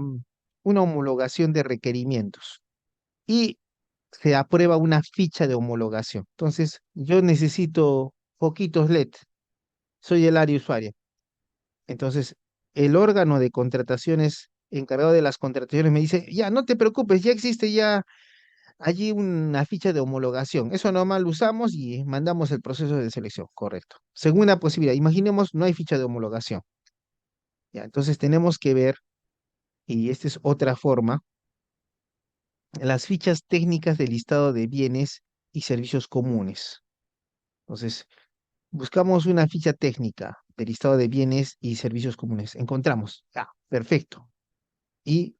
homologación de requerimientos y se aprueba una ficha de homologación. Entonces, yo necesito poquitos LED, soy el área usuaria. Entonces, el órgano de contrataciones encargado de las contrataciones me dice, ya, no te preocupes, ya existe ya allí una ficha de homologación. Eso normal lo usamos y mandamos el proceso de selección, correcto. Segunda posibilidad, imaginemos no hay ficha de homologación. Ya, entonces tenemos que ver, y esta es otra forma, las fichas técnicas del listado de bienes y servicios comunes. Entonces, buscamos una ficha técnica del listado de bienes y servicios comunes. Encontramos, perfecto. Y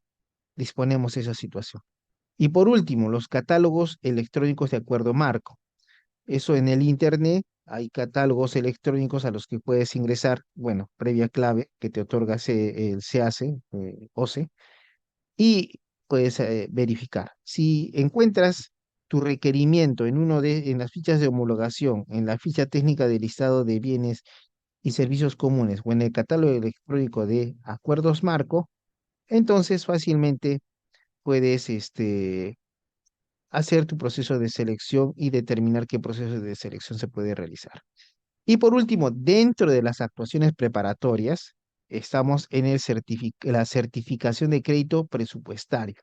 disponemos esa situación. Y por último, los catálogos electrónicos de acuerdo marco. Eso en el Internet, hay catálogos electrónicos a los que puedes ingresar, bueno, previa clave que te otorga el SEACE, OCE, y puedes verificar. Si encuentras tu requerimiento en las fichas de homologación, en la ficha técnica de listado de bienes y servicios comunes o en el catálogo electrónico de acuerdos marco, entonces fácilmente puedes hacer tu proceso de selección y determinar qué proceso de selección se puede realizar. Y por último, dentro de las actuaciones preparatorias, estamos en la certificación de crédito presupuestario.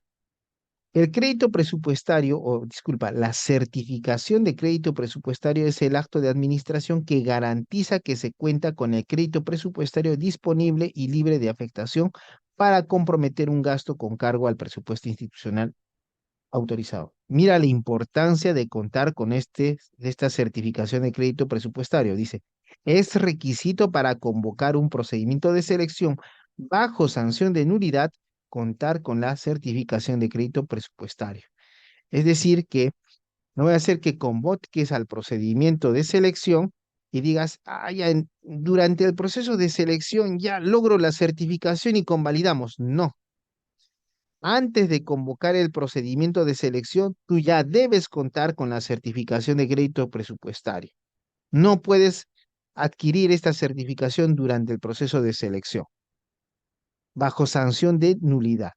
El crédito presupuestario, o disculpa, la certificación de crédito presupuestario es el acto de administración que garantiza que se cuenta con el crédito presupuestario disponible y libre de afectación para comprometer un gasto con cargo al presupuesto institucional autorizado. Mira la importancia de contar con esta certificación de crédito presupuestario. Dice, es requisito para convocar un procedimiento de selección bajo sanción de nulidad contar con la certificación de crédito presupuestario. Es decir, que no voy a hacer que convoques al procedimiento de selección y digas, ah, ya durante el proceso de selección ya logro la certificación y convalidamos. No, antes de convocar el procedimiento de selección, tú ya debes contar con la certificación de crédito presupuestario. No puedes adquirir esta certificación durante el proceso de selección, bajo sanción de nulidad.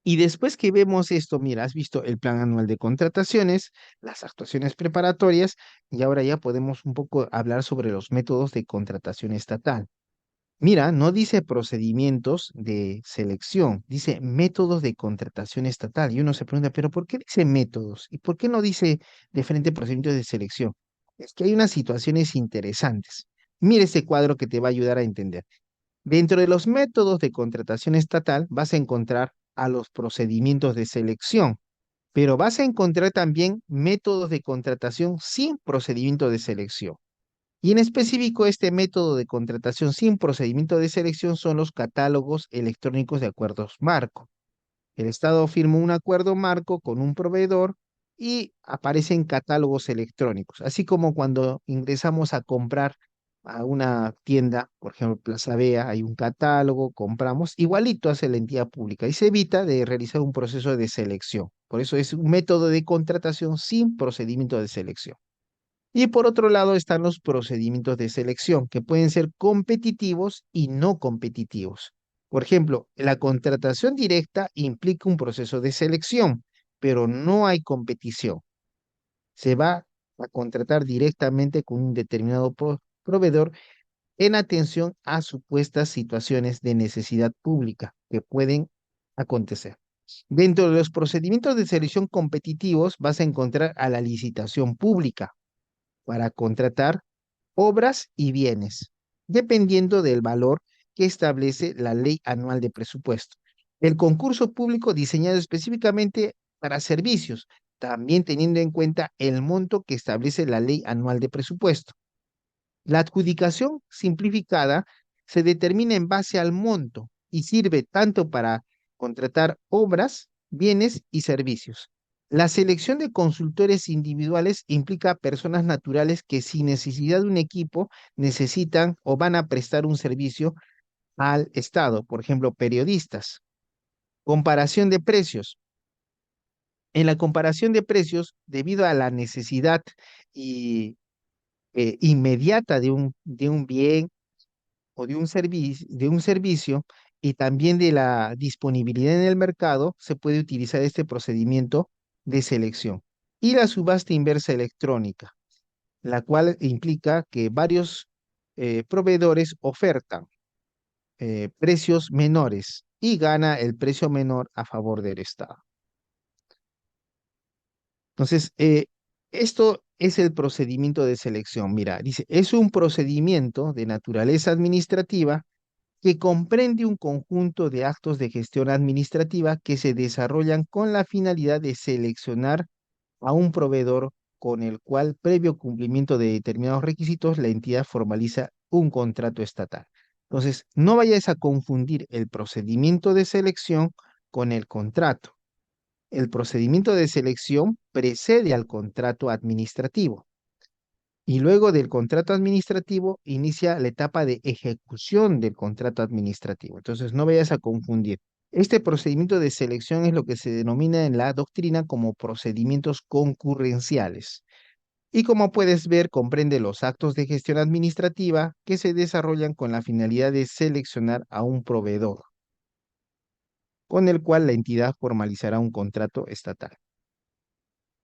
Y después que vemos esto, mira, has visto el plan anual de contrataciones, las actuaciones preparatorias, y ahora ya podemos un poco hablar sobre los métodos de contratación estatal. Mira, no dice procedimientos de selección, dice métodos de contratación estatal. Y uno se pregunta, ¿pero por qué dice métodos? ¿Y por qué no dice de frente procedimientos de selección? Es que hay unas situaciones interesantes. Mira este cuadro que te va a ayudar a entender. Dentro de los métodos de contratación estatal vas a encontrar a los procedimientos de selección, pero vas a encontrar también métodos de contratación sin procedimiento de selección. Y en específico, este método de contratación sin procedimiento de selección son los catálogos electrónicos de acuerdos marco. El Estado firma un acuerdo marco con un proveedor y aparecen catálogos electrónicos, así como cuando ingresamos a comprar a una tienda, por ejemplo, Plaza Vea, hay un catálogo, compramos, igualito hace la entidad pública y se evita de realizar un proceso de selección. Por eso es un método de contratación sin procedimiento de selección. Y por otro lado están los procedimientos de selección, que pueden ser competitivos y no competitivos. Por ejemplo, la contratación directa implica un proceso de selección, pero no hay competición. Se va a contratar directamente con un determinado proveedor en atención a supuestas situaciones de necesidad pública que pueden acontecer. Dentro de los procedimientos de selección competitivos vas a encontrar a la licitación pública para contratar obras y bienes, dependiendo del valor que establece la Ley Anual de Presupuesto. El concurso público diseñado específicamente para servicios, también teniendo en cuenta el monto que establece la Ley Anual de Presupuesto. La adjudicación simplificada se determina en base al monto y sirve tanto para contratar obras, bienes y servicios. La selección de consultores individuales implica personas naturales que sin necesidad de un equipo necesitan o van a prestar un servicio al Estado, por ejemplo, periodistas. Comparación de precios. En la comparación de precios, debido a la necesidad y, inmediata de un bien o de un servicio y también de la disponibilidad en el mercado, se puede utilizar este procedimiento de selección. Y la subasta inversa electrónica, la cual implica que varios proveedores ofertan precios menores y gana el precio menor a favor del Estado. Entonces, esto es el procedimiento de selección. Mira, dice, es un procedimiento de naturaleza administrativa que comprende un conjunto de actos de gestión administrativa que se desarrollan con la finalidad de seleccionar a un proveedor con el cual, previo cumplimiento de determinados requisitos, la entidad formaliza un contrato estatal. Entonces, no vayas a confundir el procedimiento de selección con el contrato. El procedimiento de selección precede al contrato administrativo y luego del contrato administrativo inicia la etapa de ejecución del contrato administrativo. Entonces, no vayas a confundir. Este procedimiento de selección es lo que se denomina en la doctrina como procedimientos concurrenciales. Y como puedes ver, comprende los actos de gestión administrativa que se desarrollan con la finalidad de seleccionar a un proveedor, con el cual la entidad formalizará un contrato estatal.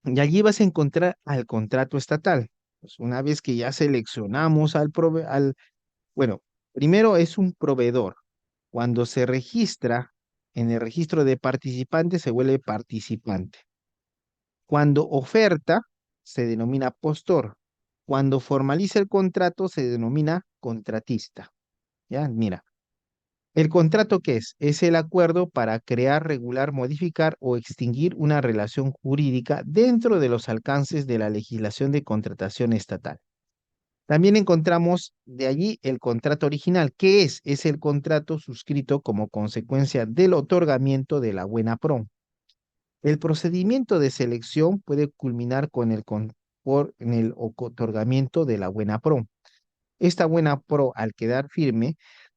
Y allí vas a encontrar al contrato estatal. Pues una vez que ya seleccionamos bueno, primero es un proveedor. Cuando se registra en el registro de participantes, se vuelve participante. Cuando oferta, se denomina postor. Cuando formaliza el contrato, se denomina contratista. ¿Ya? Mira, ¿el contrato qué es? Es el acuerdo para crear, regular, modificar o extinguir una relación jurídica dentro de los alcances de la legislación de contratación estatal. También encontramos de allí el contrato original. ¿Qué es? Es el contrato suscrito como consecuencia del otorgamiento de la buena pro. El procedimiento de selección puede culminar en el otorgamiento de la buena pro. Esta buena pro, al quedar firme,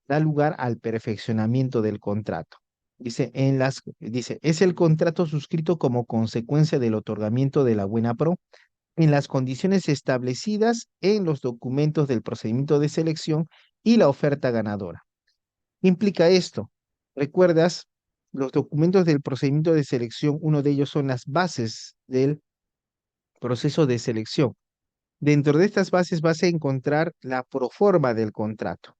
da lugar al perfeccionamiento del contrato. Dice, es el contrato suscrito como consecuencia del otorgamiento de la buena pro en las condiciones establecidas en los documentos del procedimiento de selección y la oferta ganadora. ¿Qué implica esto? ¿Recuerdas? Los documentos del procedimiento de selección, uno de ellos son las bases del proceso de selección. Dentro de estas bases vas a encontrar la proforma del contrato.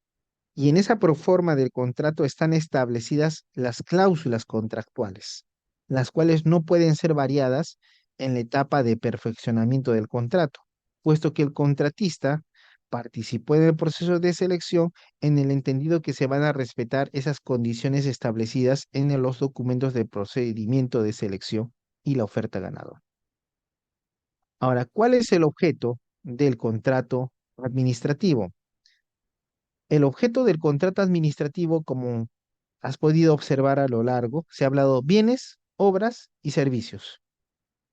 Y en esa proforma del contrato están establecidas las cláusulas contractuales, las cuales no pueden ser variadas en la etapa de perfeccionamiento del contrato, puesto que el contratista participó en el proceso de selección en el entendido que se van a respetar esas condiciones establecidas en los documentos de procedimiento de selección y la oferta ganadora. Ahora, ¿cuál es el objeto del contrato administrativo? El objeto del contrato administrativo, como has podido observar a lo largo, se ha hablado bienes, obras y servicios.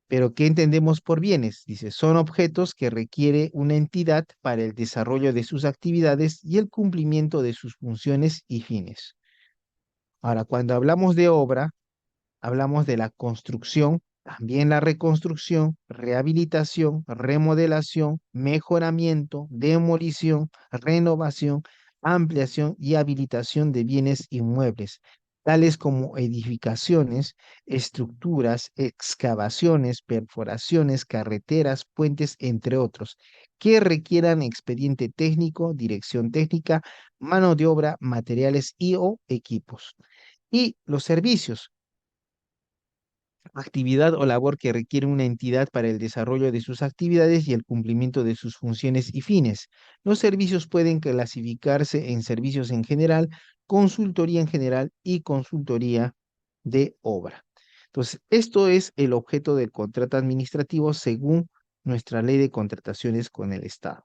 Pero ¿qué entendemos por bienes? Dice, son objetos que requiere una entidad para el desarrollo de sus actividades y el cumplimiento de sus funciones y fines. Ahora, cuando hablamos de obra, hablamos de la construcción, también la reconstrucción, rehabilitación, remodelación, mejoramiento, demolición, renovación, ampliación y habilitación de bienes inmuebles, tales como edificaciones, estructuras, excavaciones, perforaciones, carreteras, puentes, entre otros, que requieran expediente técnico, dirección técnica, mano de obra, materiales y o equipos. Y los servicios, actividad o labor que requiere una entidad para el desarrollo de sus actividades y el cumplimiento de sus funciones y fines. Los servicios pueden clasificarse en servicios en general, consultoría en general y consultoría de obra. Entonces, esto es el objeto del contrato administrativo según nuestra ley de contrataciones con el Estado.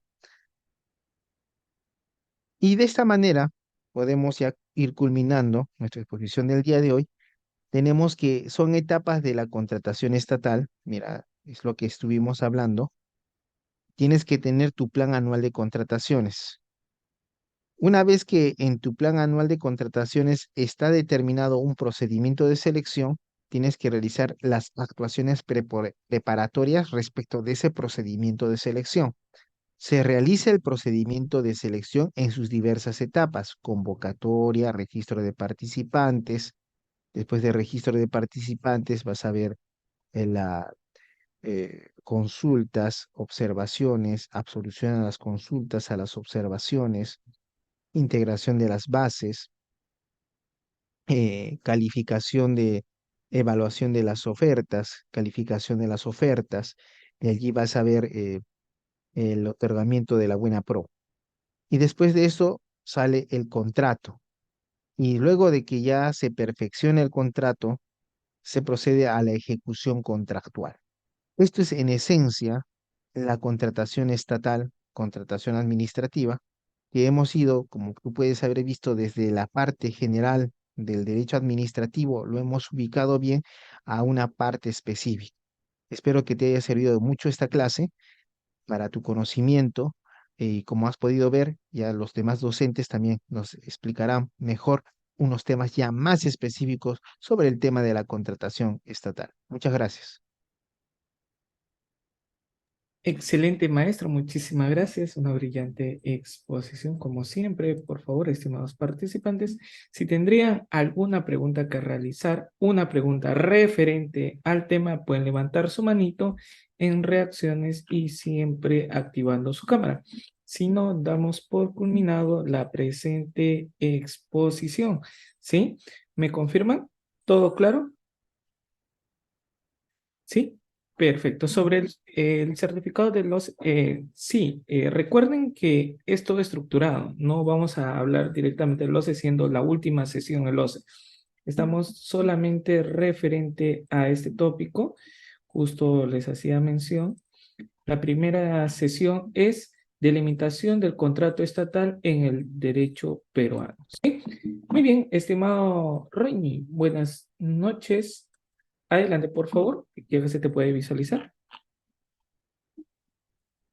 Y de esta manera podemos ya ir culminando nuestra exposición del día de hoy. Tenemos que son etapas de la contratación estatal. Mira, es lo que estuvimos hablando. Tienes que tener tu plan anual de contrataciones. Una vez que en tu plan anual de contrataciones está determinado un procedimiento de selección, tienes que realizar las actuaciones preparatorias respecto de ese procedimiento de selección. Se realiza el procedimiento de selección en sus diversas etapas: convocatoria, registro de participantes. Después de registro de participantes vas a ver las consultas, observaciones, absolución a las consultas, a las observaciones, integración de las bases, calificación de evaluación de las ofertas, calificación de las ofertas. De allí vas a ver el otorgamiento de la buena pro. Y después de eso sale el contrato. Y luego de que ya se perfeccione el contrato, se procede a la ejecución contractual. Esto es en esencia la contratación estatal, contratación administrativa, que hemos ido, como tú puedes haber visto desde la parte general del derecho administrativo, lo hemos ubicado bien a una parte específica. Espero que te haya servido mucho esta clase para tu conocimiento. Y como has podido ver, ya los demás docentes también nos explicarán mejor unos temas ya más específicos sobre el tema de la contratación estatal. Muchas gracias. Excelente, maestro. Muchísimas gracias. Una brillante exposición, como siempre. Por favor, estimados participantes, si tendrían alguna pregunta que realizar, una pregunta referente al tema, pueden levantar su manito en reacciones y siempre activando su cámara. Si no, damos por culminado la presente exposición. ¿Sí? ¿Me confirman? ¿Todo claro? Sí, perfecto. Sobre el certificado de los, sí, recuerden que es todo estructurado. No vamos a hablar directamente del OCE siendo la última sesión del OCE. Estamos solamente referente a este tópico. Justo les hacía mención. La primera sesión es delimitación del contrato estatal en el derecho peruano. ¿Sí? Muy bien, estimado Reini, buenas noches. Adelante, por favor, que se te puede visualizar.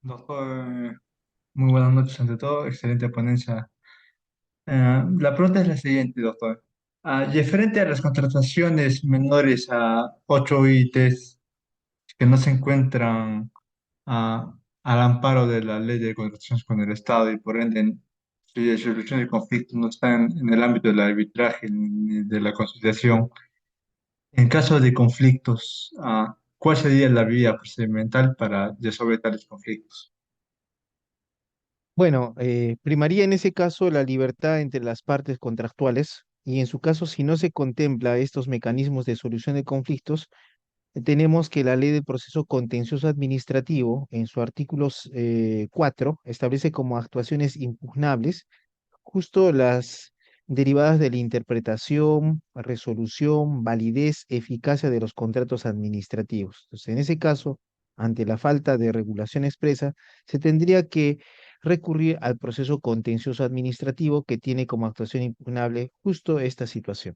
Doctor, muy buenas noches ante todo, excelente ponencia. La pregunta es la siguiente, doctor. Referente a las contrataciones menores a 8 ITs que no se encuentran al amparo de la ley de contrataciones con el Estado y por ende su resolución de conflictos no están en el ámbito del arbitraje ni de la conciliación, en caso de conflictos, ¿cuál sería la vía procedimental para resolver tales conflictos? Bueno, primaría en ese caso la libertad entre las partes contractuales y en su caso, si no se contempla estos mecanismos de solución de conflictos, tenemos que la ley del proceso contencioso administrativo, en su artículo 4, establece como actuaciones impugnables justo las derivadas de la interpretación, resolución, validez, eficacia de los contratos administrativos. Entonces, en ese caso, ante la falta de regulación expresa, se tendría que recurrir al proceso contencioso administrativo que tiene como actuación impugnable justo esta situación.